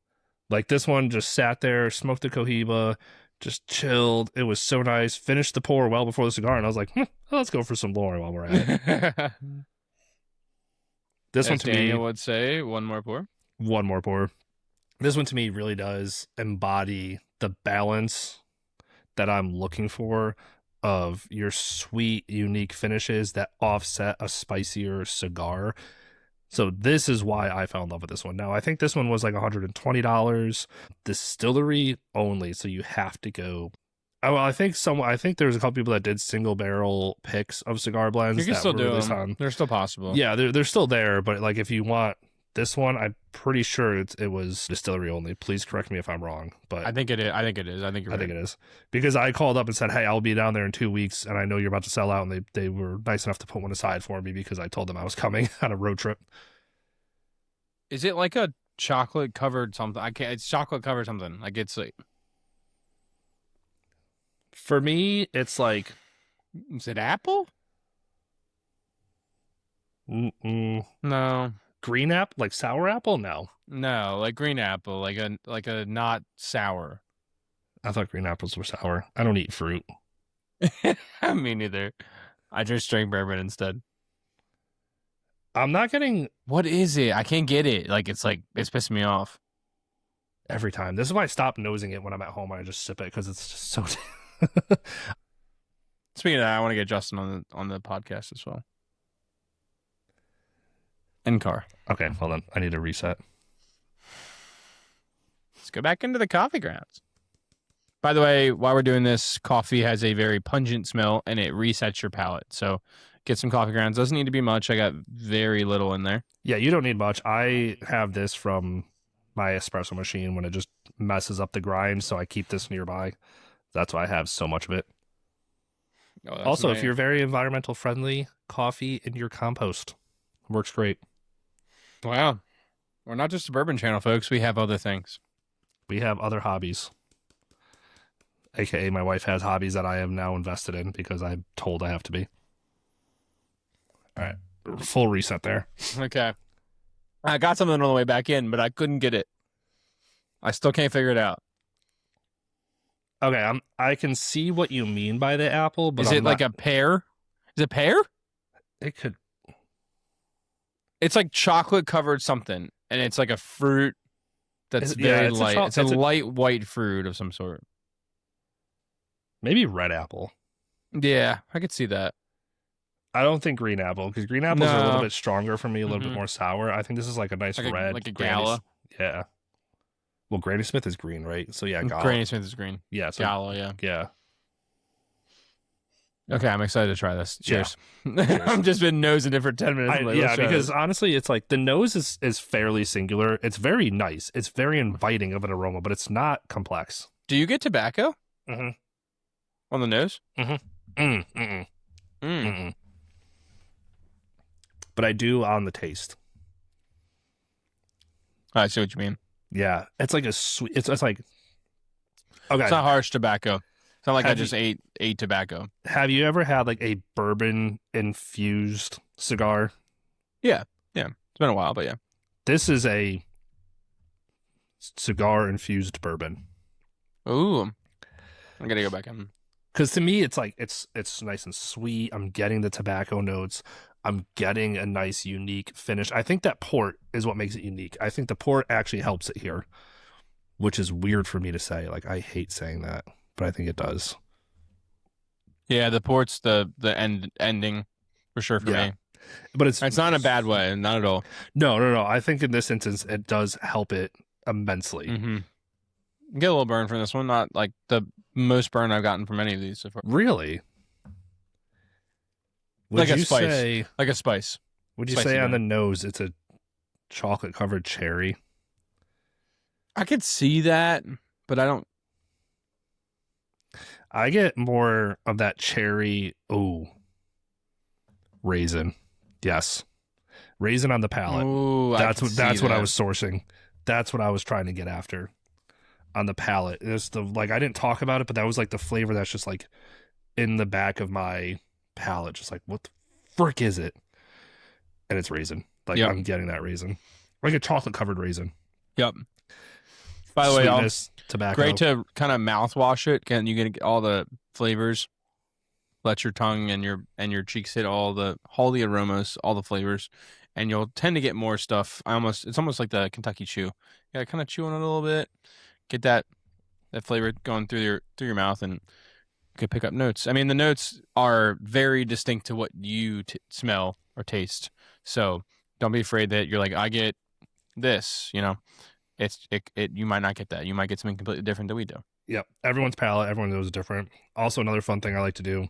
Like, this one just sat there, smoked the Cohiba, just chilled. It was so nice. Finished the pour well before the cigar, and I was like, let's go for some more while we're at it. This one to Daniel would say, one more pour. One more pour. This one to me really does embody the balance that I'm looking for of your sweet, unique finishes that offset a spicier cigar. So this is why I fell in love with this one. Now, I think this one was like $120. Distillery only, so you have to go. Well, I think there's a couple people that did single barrel picks of cigar blends. You can still do them. They're still possible. Yeah, they're still there. But like, if you want this one, I'm pretty sure it was distillery only. Please correct me if I'm wrong. But I think it is. I think it is. I think you're right. I think it is, because I called up and said, "Hey, I'll be down there in 2 weeks, and I know you're about to sell out." And they were nice enough to put one aside for me because I told them I was coming on a road trip. Is it like a chocolate covered something? It's chocolate covered something. Like, it's like. For me, it's like... Is it apple? No. Green apple? Like sour apple? No. No, like green apple. Like a not sour. I thought green apples were sour. I don't eat fruit. Me neither. I just drink bourbon instead. I'm not getting... What is it? I can't get it. It's pissing me off. Every time. This is why I stop nosing it when I'm at home. I just sip it because it's just so... Speaking of that, I want to get Justin on the podcast as well. In car. Okay, hold on. I need to reset. Let's go back into the coffee grounds. By the way, while we're doing this, coffee has a very pungent smell and it resets your palate. So get some coffee grounds. Doesn't need to be much. I got very little in there. Yeah, you don't need much. I have this from my espresso machine when it just messes up the grind, so I keep this nearby. That's why I have so much of it. Oh, also, if you're very environmental friendly, coffee in your compost works great. Wow. We're not just a bourbon channel, folks. We have other things. We have other hobbies. AKA my wife has hobbies that I am now invested in because I'm told I have to be. All right. Full reset there. Okay. I got something on the way back in, but I couldn't get it. I still can't figure it out. Okay, I can see what you mean by the apple, but is it like a pear? Is it pear? It could. It's like chocolate covered something, and it's like a fruit that's very light. It's a light white fruit of some sort. Maybe red apple. Yeah, I could see that. I don't think green apple, because green apples are a little bit stronger for me, a little bit more sour. I think this is like a nice red. Like a Gala. Yeah. Well, Granny Smith is green, right? So yeah, Gala. Granny Smith is green. Yeah. So, Gala, yeah. Yeah. Okay, I'm excited to try this. Cheers. Yeah. Cheers. I've just been nosing it for 10 minutes. Yeah, because honestly, it's like the nose is fairly singular. It's very nice. It's very inviting of an aroma, but it's not complex. Do you get tobacco? Mm-hmm. On the nose? Mm-hmm. Mm-mm. Mm-mm. But I do on the taste. I see what you mean. Yeah, it's like a sweet. It's like okay. It's not harsh tobacco. It's not like I just ate tobacco. Have you ever had like a bourbon infused cigar? Yeah. It's been a while, but yeah. This is a cigar infused bourbon. Ooh, I gotta go back in. Because to me, it's like it's nice and sweet. I'm getting the tobacco notes. I'm getting a nice, unique finish. I think that port is what makes it unique. I think the port actually helps it here, which is weird for me to say. Like, I hate saying that, but I think it does. Yeah, the port's the ending for sure for me. But it's not in a bad way, not at all. No. I think in this instance, it does help it immensely. Mm-hmm. Get a little burn from this one, not like the most burn I've gotten from any of these so far. Really? Like a spice. Would you say on the nose it's a chocolate covered cherry? I could see that, but I don't. I get more of that cherry. Oh, raisin. Yes, raisin on the palate. Ooh, that's what I was sourcing. That's what I was trying to get after on the palate. It's the I didn't talk about it, but that was like the flavor that's just like in the back of my palate, just like what the frick is it? And it's raisin. Like I'm getting that raisin, like a chocolate covered raisin. Yep. By the way, tobacco. Great to kind of mouthwash it. Can you get all the flavors? Let your tongue and your cheeks hit all the aromas, all the flavors, and you'll tend to get more stuff. It's almost like the Kentucky Chew. You gotta kind of chew on it a little bit, get that flavor going through your mouth, and you can pick up notes. I mean, the notes are very distinct to what you smell or taste. So don't be afraid that you're like, I get this. You know, you might not get that. You might get something completely different than we do. Yep. Everyone's palate, everyone knows is different. Also, another fun thing I like to do,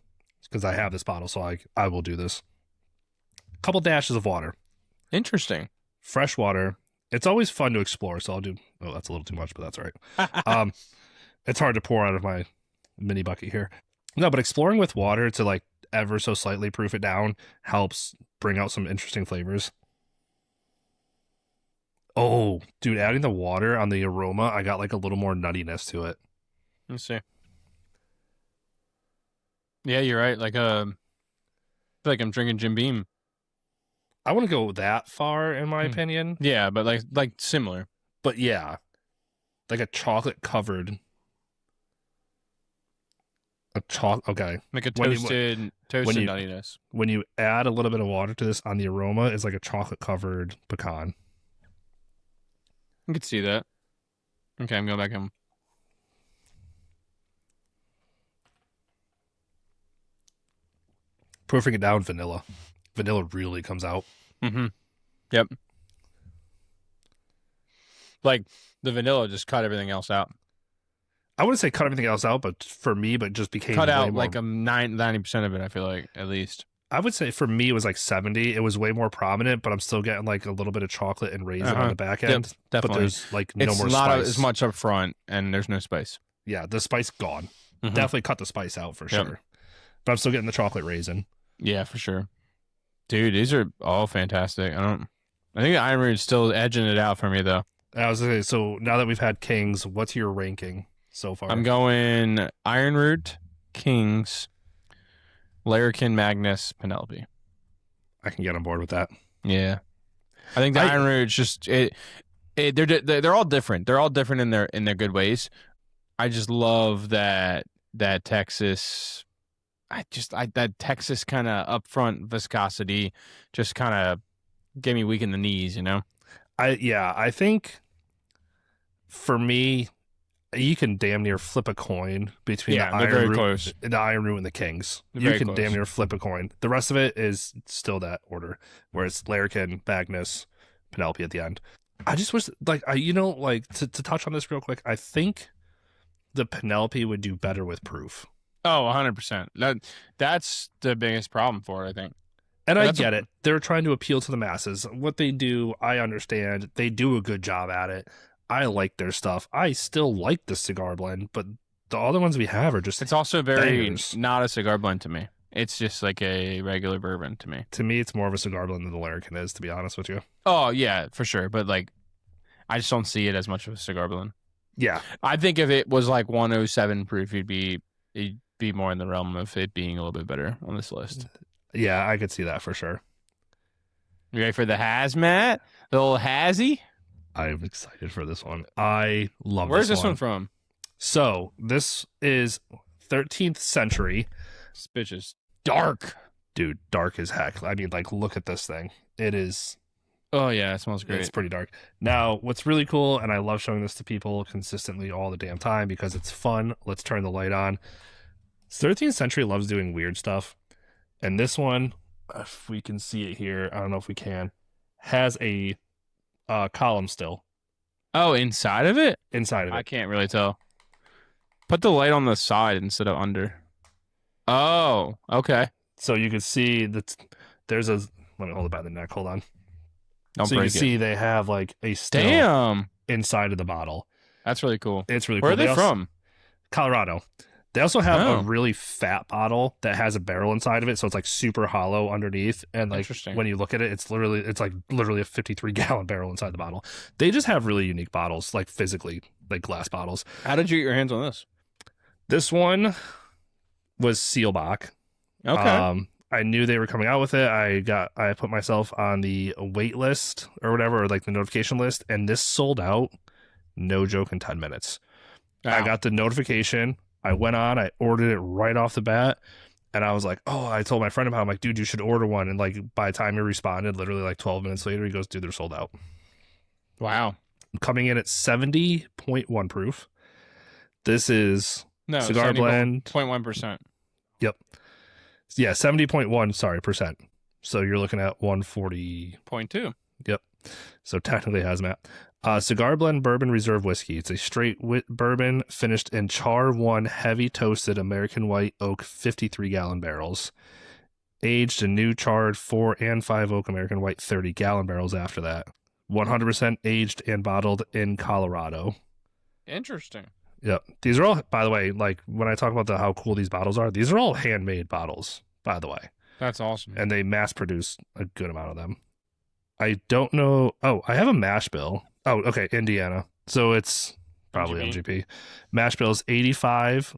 because I have this bottle, so I will do this. A couple dashes of water. Interesting. Fresh water. It's always fun to explore, so I'll do. Oh, that's a little too much, but that's all right. It's hard to pour out of my mini bucket here. No, but exploring with water to like ever so slightly proof it down helps bring out some interesting flavors. Oh, dude, adding the water on the aroma, I got like a little more nuttiness to it. Let's see. Yeah, you're right. Like I feel like I'm drinking Jim Beam. I wouldn't go that far, in my opinion. Yeah, but like similar. But yeah, like a chocolate covered. Okay. Like a toasted nuttiness. When you add a little bit of water to this on the aroma, it's like a chocolate covered pecan. I could see that. Okay, I'm going back in. Proofing it down, vanilla. Vanilla really comes out. Mm-hmm. Yep. Like the vanilla just cut everything else out. I wouldn't say cut everything else out, but for me, but just became cut out more, like 90% of it. I feel like at least. I would say for me it was like 70. It was way more prominent, but I'm still getting like a little bit of chocolate and raisin on the back end. Yep, definitely. But there's like no more spice. It's not as much up front, and there's no spice. Yeah, the spice gone. Mm-hmm. Definitely cut the spice out for sure. But I'm still getting the chocolate raisin. Yeah, for sure. Dude, these are all fantastic. I think the Iron Root's still edging it out for me, though. I was gonna say, so now that we've had Kings, what's your ranking so far? I'm going Iron Root, Kings, Larrikin, Magnus, Penelope. I can get on board with that. Yeah, I think the Iron Root's just they're all different. They're all different in their good ways. I just love that Texas. That Texas kind of upfront viscosity just kind of gave me weak in the knees, you know. I think for me, you can damn near flip a coin between the Iron Root and the Kings. You can damn near flip a coin. The rest of it is still that order, where it's Larrikin, Magnus, Penelope at the end. I just wish, to touch on this real quick, I think the Penelope would do better with proof. Oh, 100%. That's the biggest problem for it, I think. And I get it. They're trying to appeal to the masses. What they do, I understand. They do a good job at it. I like their stuff. I still like the cigar blend, but the other ones we have are just It's also very not a cigar blend to me. It's just like a regular bourbon to me. To me, it's more of a cigar blend than the Larrikin is, to be honest with you. Oh, yeah, for sure. But, I just don't see it as much of a cigar blend. Yeah. I think if it was 107 proof, it'd be more in the realm of it being a little bit better on this list. Yeah, I could see that for sure. You ready for the hazmat? The little hazy? I'm excited for this one. I love Where's this one. Where's this one from? So, this is 13th century. This bitch is dark. Dude, dark as heck. I mean, look at this thing. It is... Oh, yeah, it smells great. It's pretty dark. Now, what's really cool, and I love showing this to people consistently all the damn time because it's fun. Let's turn the light on. 13th century loves doing weird stuff. And this one, if we can see it here, I don't know if we can, has a column still. Oh, inside of it? Inside of it. I can't really tell. Put the light on the side instead of under. Oh, okay. So you can see that there's a... Let me hold it by the neck. Hold on. Don't so break you can see they have a still inside of the bottle. That's really cool. It's really cool. Where are they from? Colorado. They also have a really fat bottle that has a barrel inside of it, so it's super hollow underneath. And when you look at it, it's literally a 53-gallon barrel inside the bottle. They just have really unique bottles, physically, glass bottles. How did you get your hands on this? This one was Sealbach. Okay. I knew they were coming out with it. I put myself on the wait list or whatever, or the notification list, and this sold out, no joke, in 10 minutes. Wow. I got the notification. I went on, I ordered it right off the bat, and I was like, oh, I told my friend about it. I'm like, dude, you should order one. And by the time he responded, literally 12 minutes later, he goes, dude, they're sold out. Wow. Coming in at 70.1 proof. This is cigar blend. 0.1%. Yep. Yeah, 70.1, sorry, percent. So you're looking at 140.2. Yep. So technically hazmat. Cigar blend bourbon reserve whiskey. It's a straight bourbon finished in char 1 heavy toasted American white oak 53-gallon barrels. Aged in new charred 4 and 5 oak American white 30-gallon barrels after that. 100% aged and bottled in Colorado. Interesting. Yep. These are all, by the way, when I talk about how cool these bottles are, these are all handmade bottles, by the way. That's awesome. And they mass produce a good amount of them. I don't know. Oh, I have a mash bill. Oh, okay. Indiana. So it's probably MGP. Mash bill is 88,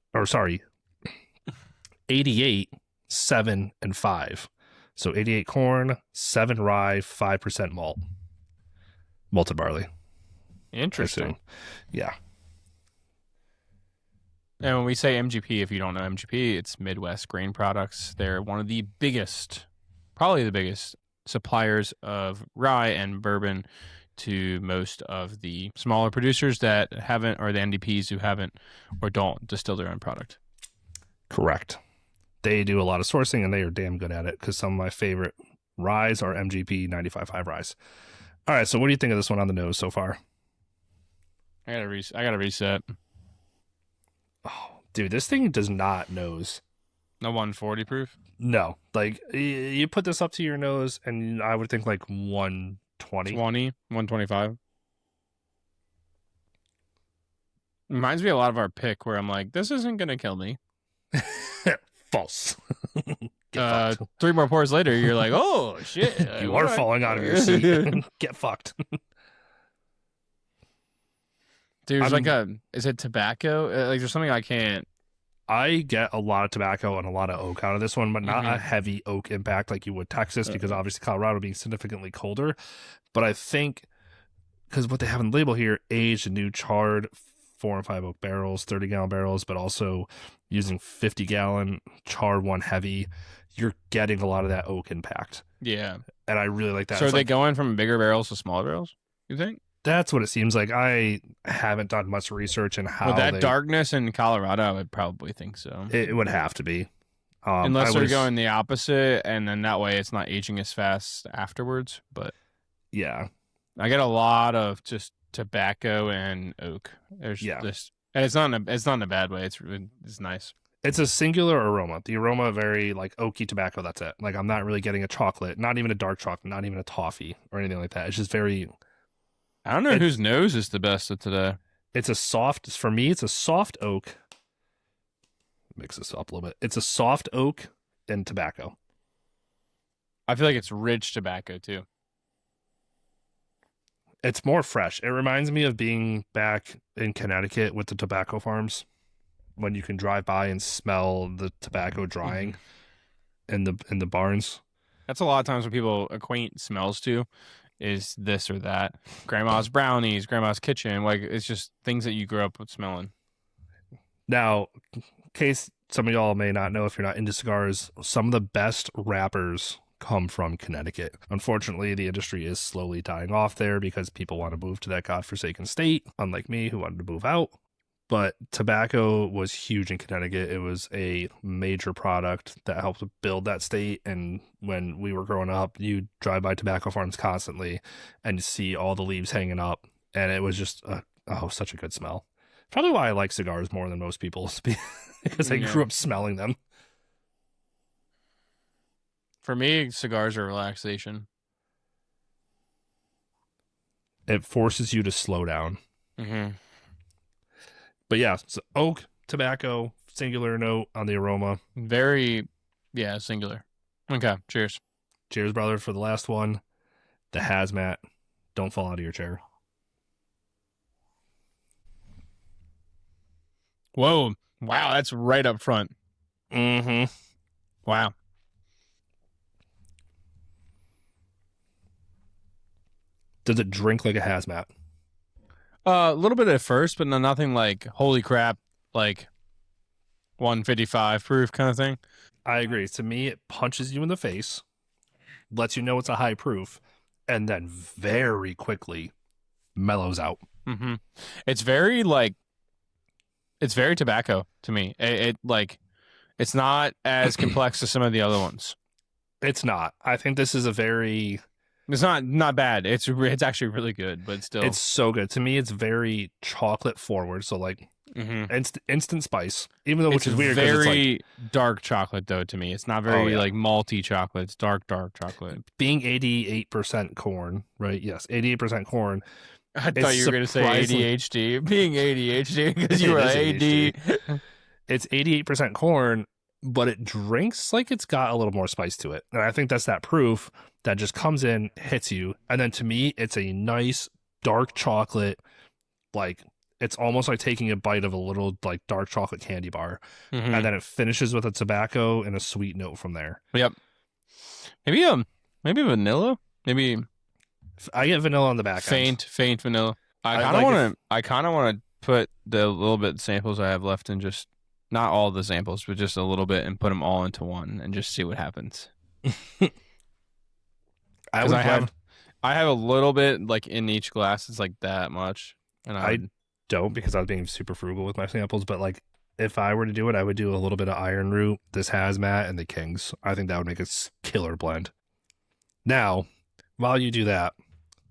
7, and 5. So 88 corn, 7 rye, 5% malt. Malted barley. Interesting. Yeah. And when we say MGP, if you don't know MGP, it's Midwest Grain Products. They're one of the biggest, probably the biggest suppliers of rye and bourbon to most of the smaller producers that haven't, or the NDPs who haven't or don't distill their own product. Correct. They do a lot of sourcing, and they are damn good at it, because some of my favorite ryes are MGP 95.5 ryes. All right, so what do you think of this one on the nose so far? I gotta reset. Oh, dude, this thing does not nose. No 140 proof? No. You put this up to your nose, and I would think 120. 125. Reminds me a lot of our pick, where I'm like, this isn't going to kill me. False. fucked. 3 more pours later, you're like, oh shit, You are falling out of your seat. Get fucked. Dude, is it tobacco? Like, there's something I can't. I get a lot of tobacco and a lot of oak out of this one, but not a heavy oak impact like you would Texas, because obviously Colorado being significantly colder. But I think because what they have in the label here, aged and new charred 4 and 5 oak barrels, 30-gallon barrels, but also using 50-gallon charred one heavy, you're getting a lot of that oak impact. Yeah. And I really like that. So are they going from bigger barrels to smaller barrels, you think? That's what it seems like. I haven't done much research in how darkness in Colorado, I would probably think so. It would have to be. Unless they're going the opposite, and then that way it's not aging as fast afterwards. But yeah, I get a lot of just tobacco and oak. And it's not in a bad way. It's nice. It's a singular aroma. The aroma very like oaky tobacco. That's it. Like I'm not really getting a chocolate, not even a dark chocolate, not even a toffee or anything like that. It's just very. I don't know whose nose is the best of today. It's a soft, for me, it's a soft oak. Mix this up a little bit. It's a soft oak and tobacco. I feel like it's rich tobacco too. It's more fresh. It reminds me of being back in Connecticut with the tobacco farms when you can drive by and smell the tobacco drying in the barns. That's a lot of times when people acquaint smells to. Is this or that. Grandma's brownies, grandma's kitchen. Like, it's just things that you grew up with smelling. Now, in case some of y'all may not know, if you're not into cigars, some of the best wrappers come from Connecticut. Unfortunately, the industry is slowly dying off there because people want to move to that godforsaken state, unlike me who wanted to move out. But tobacco was huge in Connecticut. It was a major product that helped build that state. And when we were growing up, you drive by tobacco farms constantly and you see all the leaves hanging up. And it was just, such a good smell. Probably why I like cigars more than most people, because I grew up smelling them. For me, cigars are relaxation. It forces you to slow down. Mm-hmm. But yeah, so oak, tobacco, singular note on the aroma. Very, singular. Okay, cheers. Cheers, brother, for the last one. The hazmat. Don't fall out of your chair. Whoa. Wow, that's right up front. Mm-hmm. Wow. Does it drink like a hazmat? A little bit at first, but nothing like, holy crap, like 155 proof kind of thing. I agree. To me, it punches you in the face, lets you know it's a high proof, and then very quickly mellows out. Mm-hmm. It's very tobacco to me. It's not as complex as some of the other ones. It's not. I think this is a very... It's not bad. It's actually really good, but still, it's so good. To me, it's very chocolate forward. So like instant spice, even though which is weird. Very it's like, dark chocolate though. To me, it's not very like malty chocolate. It's dark chocolate. Being 88% corn, right? Yes, 88% corn. I thought you were going to say ADHD. Being ADHD because you were AD. It's 88% corn, but it drinks like it's got a little more spice to it, and I think that's that proof that just comes in, hits you. And then to me, it's a nice dark chocolate. Like it's almost like taking a bite of a little like dark chocolate candy bar. Mm-hmm. And then it finishes with a tobacco and a sweet note from there. Yep. Maybe vanilla. Maybe I get vanilla on the back. Faint vanilla. I kind of want to put the little bit samples I have left in, just not all the samples, but just a little bit, and put them all into one and just see what happens. I have a little bit like in each glass. It's like that much, and I don't, because I was being super frugal with my samples. But like, if I were to do it, I would do a little bit of Iron Root, this Hazmat, and the Kings. I think that would make a killer blend. Now, while you do that,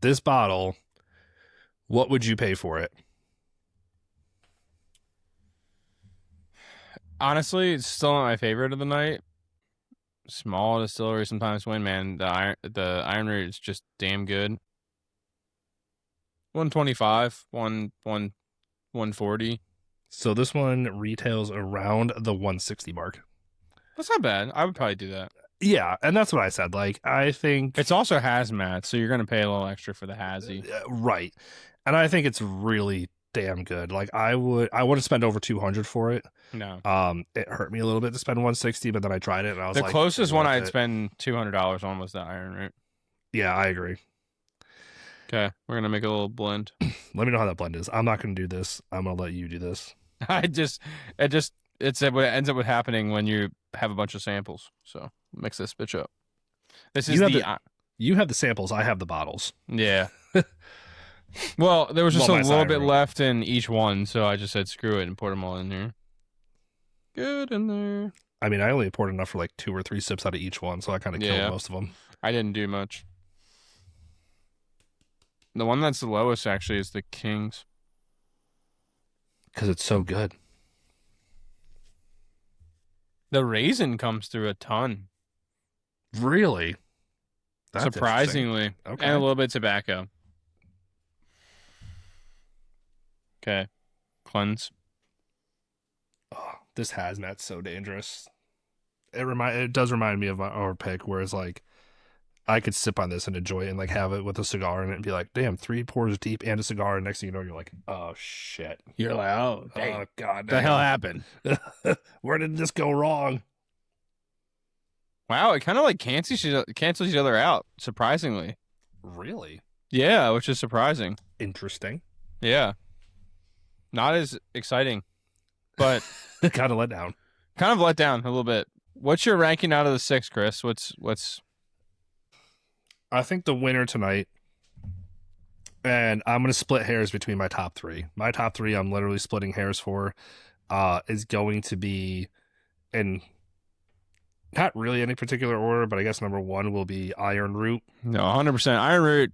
this bottle, what would you pay for it? Honestly, it's still not my favorite of the night. Small distillery sometimes win, man. The Iron Root is just damn good. 125, 140. So this one retails around the 160 mark. That's not bad. I would probably do that. Yeah, and that's what I said. Like, I think It's also hazmat, so you're going to pay a little extra for the hazy. right. And I think it's really damn good. Like, I wouldn't spend over 200 for it. No. It hurt me a little bit to spend 160, but then I tried it and I was The like, closest one I'd it. spend $200 on was the Iron Root. Yeah, I agree. Okay, we're going to make a little blend. Let me know how that blend is. I'm not going to do this. I'm going to let you do this. It's what ends up with happening when you have a bunch of samples. So mix this bitch up. This is you have the samples. I have the bottles. Yeah. Well, there was just a little bit left in each one, so I just said screw it and poured them all in there. Good in there. I mean, I only poured enough for like 2 or 3 sips out of each one, so I kind of killed most of them. I didn't do much. The one that's the lowest actually is the King's. Because it's so good. The raisin comes through a ton. Really? That's surprisingly. Okay. And a little bit of tobacco. Okay. Cleanse. Oh, this hazmat's so dangerous. It does remind me of our pick, whereas like I could sip on this and enjoy it and like have it with a cigar in it and be like, damn, 3 pours deep and a cigar, and next thing you know, you're like, oh shit. You're like, oh, dang. Oh god, what the hell happened? Where did this go wrong? Wow, it kind of like cancels each other out, surprisingly. Really? Yeah, which is surprising. Interesting. Yeah. Not as exciting, but kind of let down. Kind of let down a little bit. What's your ranking out of the 6, Chris? What's I think the winner tonight, and I'm going to split hairs between my top 3. My top 3, I'm literally splitting hairs for, is going to be in not really any particular order, but I guess number 1 will be Iron Root. No, 100%. Iron Root,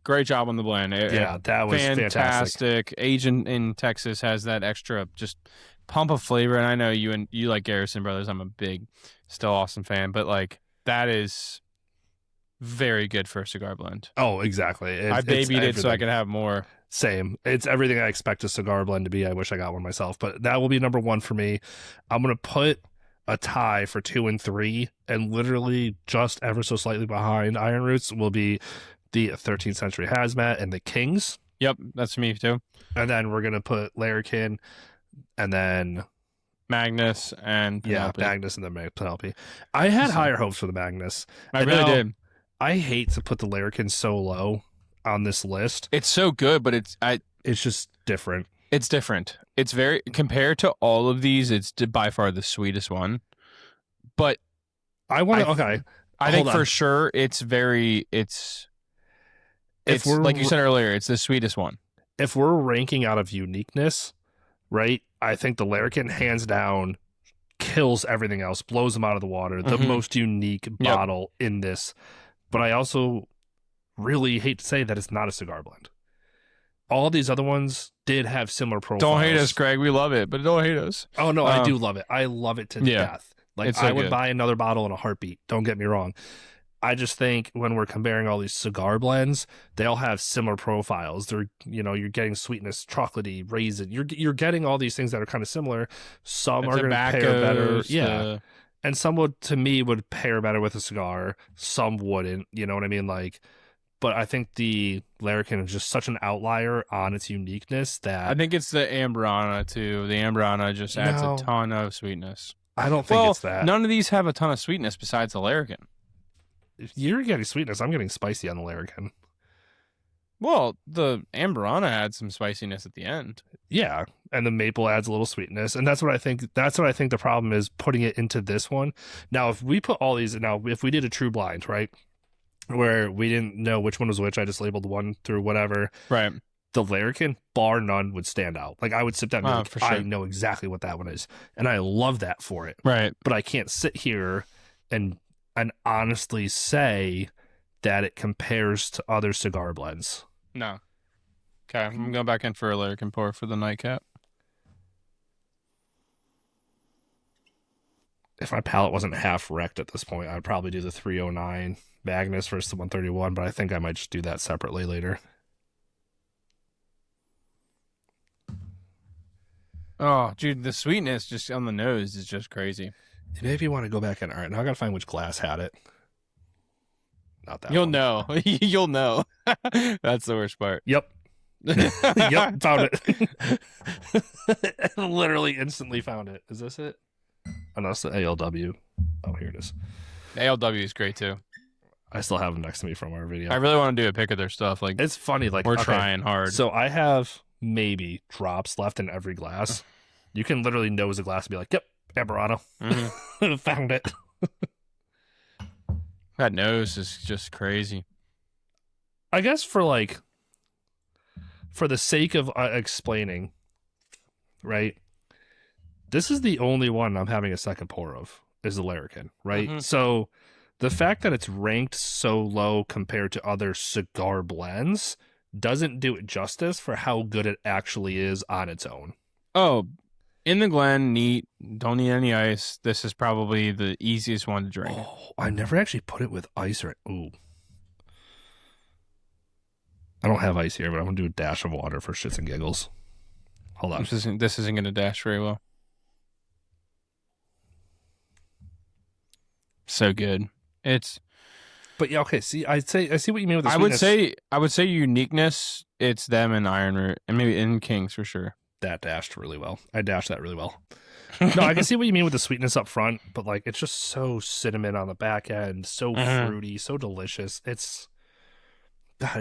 great job on the blend. That was fantastic. Agent in Texas has that extra just pump of flavor, and I know you like Garrison Brothers. I'm a big Still Awesome fan, but like that is very good for a cigar blend. Oh, exactly. I babied it so I could have more. Same. It's everything I expect a cigar blend to be. I wish I got one myself, but that will be number 1 for me. I'm going to put a tie for 2 and 3, and literally just ever so slightly behind Iron Roots will be the 13th Century Hazmat and the Kings. Yep, that's me too. And then we're going to put Larrikin and then Magnus and Penelope. Yeah, Magnus and then Penelope. I had higher hopes for the Magnus. I really did. I hate to put the Larrikin so low on this list. It's so good, but it's just different. It's different. It's very compared to all of these. It's by far the sweetest one. But I want to. Okay, I think for sure it's very. It's like you said earlier. It's the sweetest one. If we're ranking out of uniqueness, right? I think the Larrikin hands down kills everything else, blows them out of the water. The most unique bottle in this. But I also really hate to say that it's not a cigar blend. All these other ones did have similar profiles. Don't hate us, Greg. We love it, but don't hate us. Oh, no, I do love it. I love it to death. Like, I would buy another bottle in a heartbeat. Don't get me wrong. I just think when we're comparing all these cigar blends, they all have similar profiles. They're, you're getting sweetness, chocolatey, raisin. You're getting all these things that are kind of similar. Some are going to pair better. Yeah. And some would pair better with a cigar. Some wouldn't. You know what I mean? Like, but I think the Larrikin is just such an outlier on its uniqueness that I think it's the Ambrana too. The Ambrana just adds a ton of sweetness. I don't think it's that. None of these have a ton of sweetness besides the Larrikin. You're getting sweetness. I'm getting spicy on the Larrikin. Well, the Ambrana had some spiciness at the end. Yeah, and the maple adds a little sweetness, and that's what I think. That's what I think the problem is putting it into this one. Now, if we put all these, if we did a true blind, right, where we didn't know which one was which, I just labeled one through whatever. Right. The Larrikin, bar none, would stand out. Like I would sit down and be like, for sure. I know exactly what that one is, and I love that for it. Right. But I can't sit here and honestly say that it compares to other cigar blends. No. Okay, I'm going back in for a Larrikin pour for the nightcap. If my palate wasn't half wrecked at this point, I'd probably do the 309 Magnus versus the 131, but I think I might just do that separately later. Oh, dude, the sweetness just on the nose is just crazy. Maybe you want to go back and... All right, now I got to find which glass had it. Not that You'll one. know. You'll know. That's the worst part. Yep. Yep, found it. Literally instantly found it. Is this it? Oh, no, it's the ALW. Oh, here it is. ALW is great too. I still have them next to me from our video. I really want to do a pick of their stuff. Like, it's funny. Like, we're okay, trying hard. So I have maybe drops left in every glass. You can literally nose a glass and be like, yep, Amberano. Mm-hmm. Found it. That nose is just crazy. I guess for the sake of explaining, right? This is the only one I'm having a second pour of, is the Larrikin, right? Mm-hmm. So the fact that it's ranked so low compared to other cigar blends doesn't do it justice for how good it actually is on its own. Oh, in the Glen, neat. Don't need any ice. This is probably the easiest one to drink. Oh, I never actually put it with ice or... Ooh. I don't have ice here, but I'm going to do a dash of water for shits and giggles. Hold on. This isn't going to dash very well. So good. But yeah, okay. See, I see what you mean with the sweetness. I would say uniqueness. It's them and Iron Root, and maybe in Kings for sure. That dashed really well. I dashed that really well. No, I can see what you mean with the sweetness up front, but like it's just so cinnamon on the back end, so fruity, so delicious. It's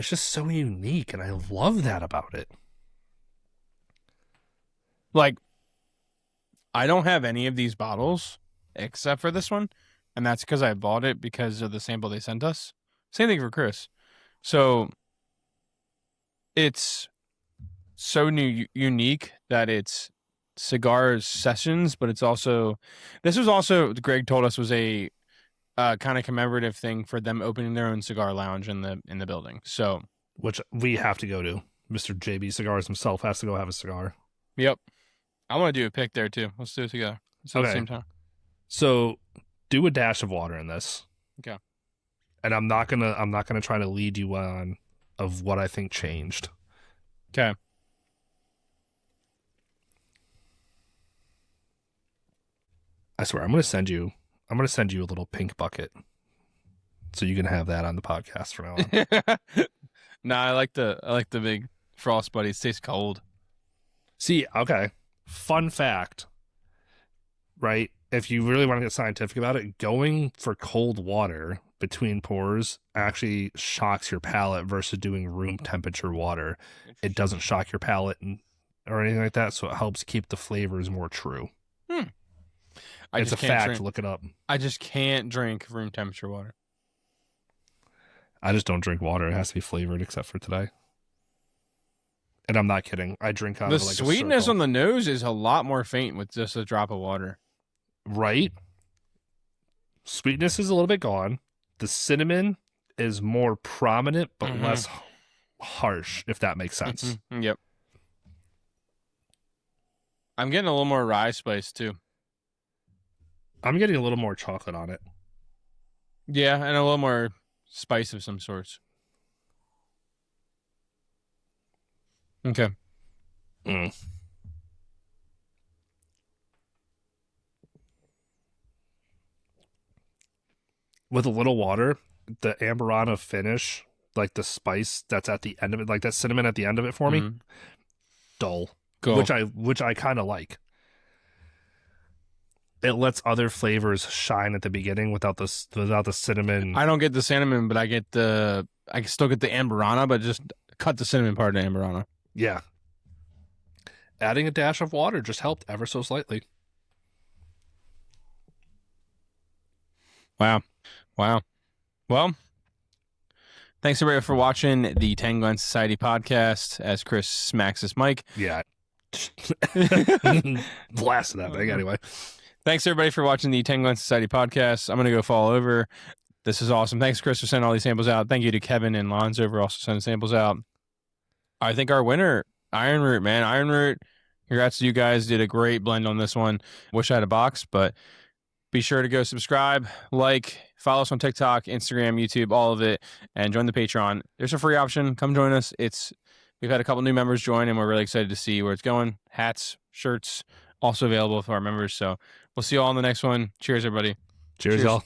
just so unique, and I love that about it. Like, I don't have any of these bottles except for this one, and that's because I bought it because of the sample they sent us. Same thing for Chris. So it's so unique that it's cigar sessions, but it's also... This was also, Greg told us, was a kind of commemorative thing for them opening their own cigar lounge in the building. So, which we have to go to. Mr. JBCigars himself has to go have a cigar. Yep. I want to do a pick there too. Let's do it together. At the same time. So do a dash of water in this. Okay. And I'm not gonna try to lead you on of what I think changed. Okay. I swear, I'm gonna send you a little pink bucket, so you can have that on the podcast from now on. Nah, I like the big Frost Buddies. Tastes cold. See, okay. Fun fact, right? If you really want to get scientific about it, going for cold water between pours actually shocks your palate versus doing room temperature water. It doesn't shock your palate or anything like that, so it helps keep the flavors more true. It's a fact. Look it up. I just can't drink room temperature water. I just don't drink water. It has to be flavored, except for today. And I'm not kidding. I drink out of like sweetness a circle. on the nose is a lot more faint with just a drop of water. Right? Sweetness is a little bit gone. The cinnamon is more prominent, but less harsh, if that makes sense. Yep. I'm getting a little more rye spice too. I'm getting a little more chocolate on it. Yeah, and a little more spice of some sorts. Okay. With a little water, the Amberana finish, like the spice that's at the end of it, like that cinnamon at the end of it for me, dull. Cool. Which I kind of like. It lets other flavors shine at the beginning without the cinnamon. I don't get the cinnamon, but I still get the Amberana, but just cut the cinnamon part of Amberana. Yeah. Adding a dash of water just helped ever so slightly. Wow. Well, thanks everybody for watching the 10 Glen Society podcast as Chris smacks his mic. Yeah. Blasted that thing anyway. Thanks everybody for watching the 10 Glen Society podcast. I'm going to go fall over. This is awesome. Thanks, Chris, for sending all these samples out. Thank you to Kevin and Lonzo for also sending samples out. I think our winner, Iron Root, man. Iron Root, congrats to you guys. Did a great blend on this one. Wish I had a box, but be sure to go subscribe, like, follow us on TikTok, Instagram, YouTube, all of it, and join the Patreon. There's a free option. Come join us. We've had a couple new members join, and we're really excited to see where it's going. Hats, shirts, also available for our members. So We'll see you all on the next one. Cheers, everybody. Cheers. Y'all.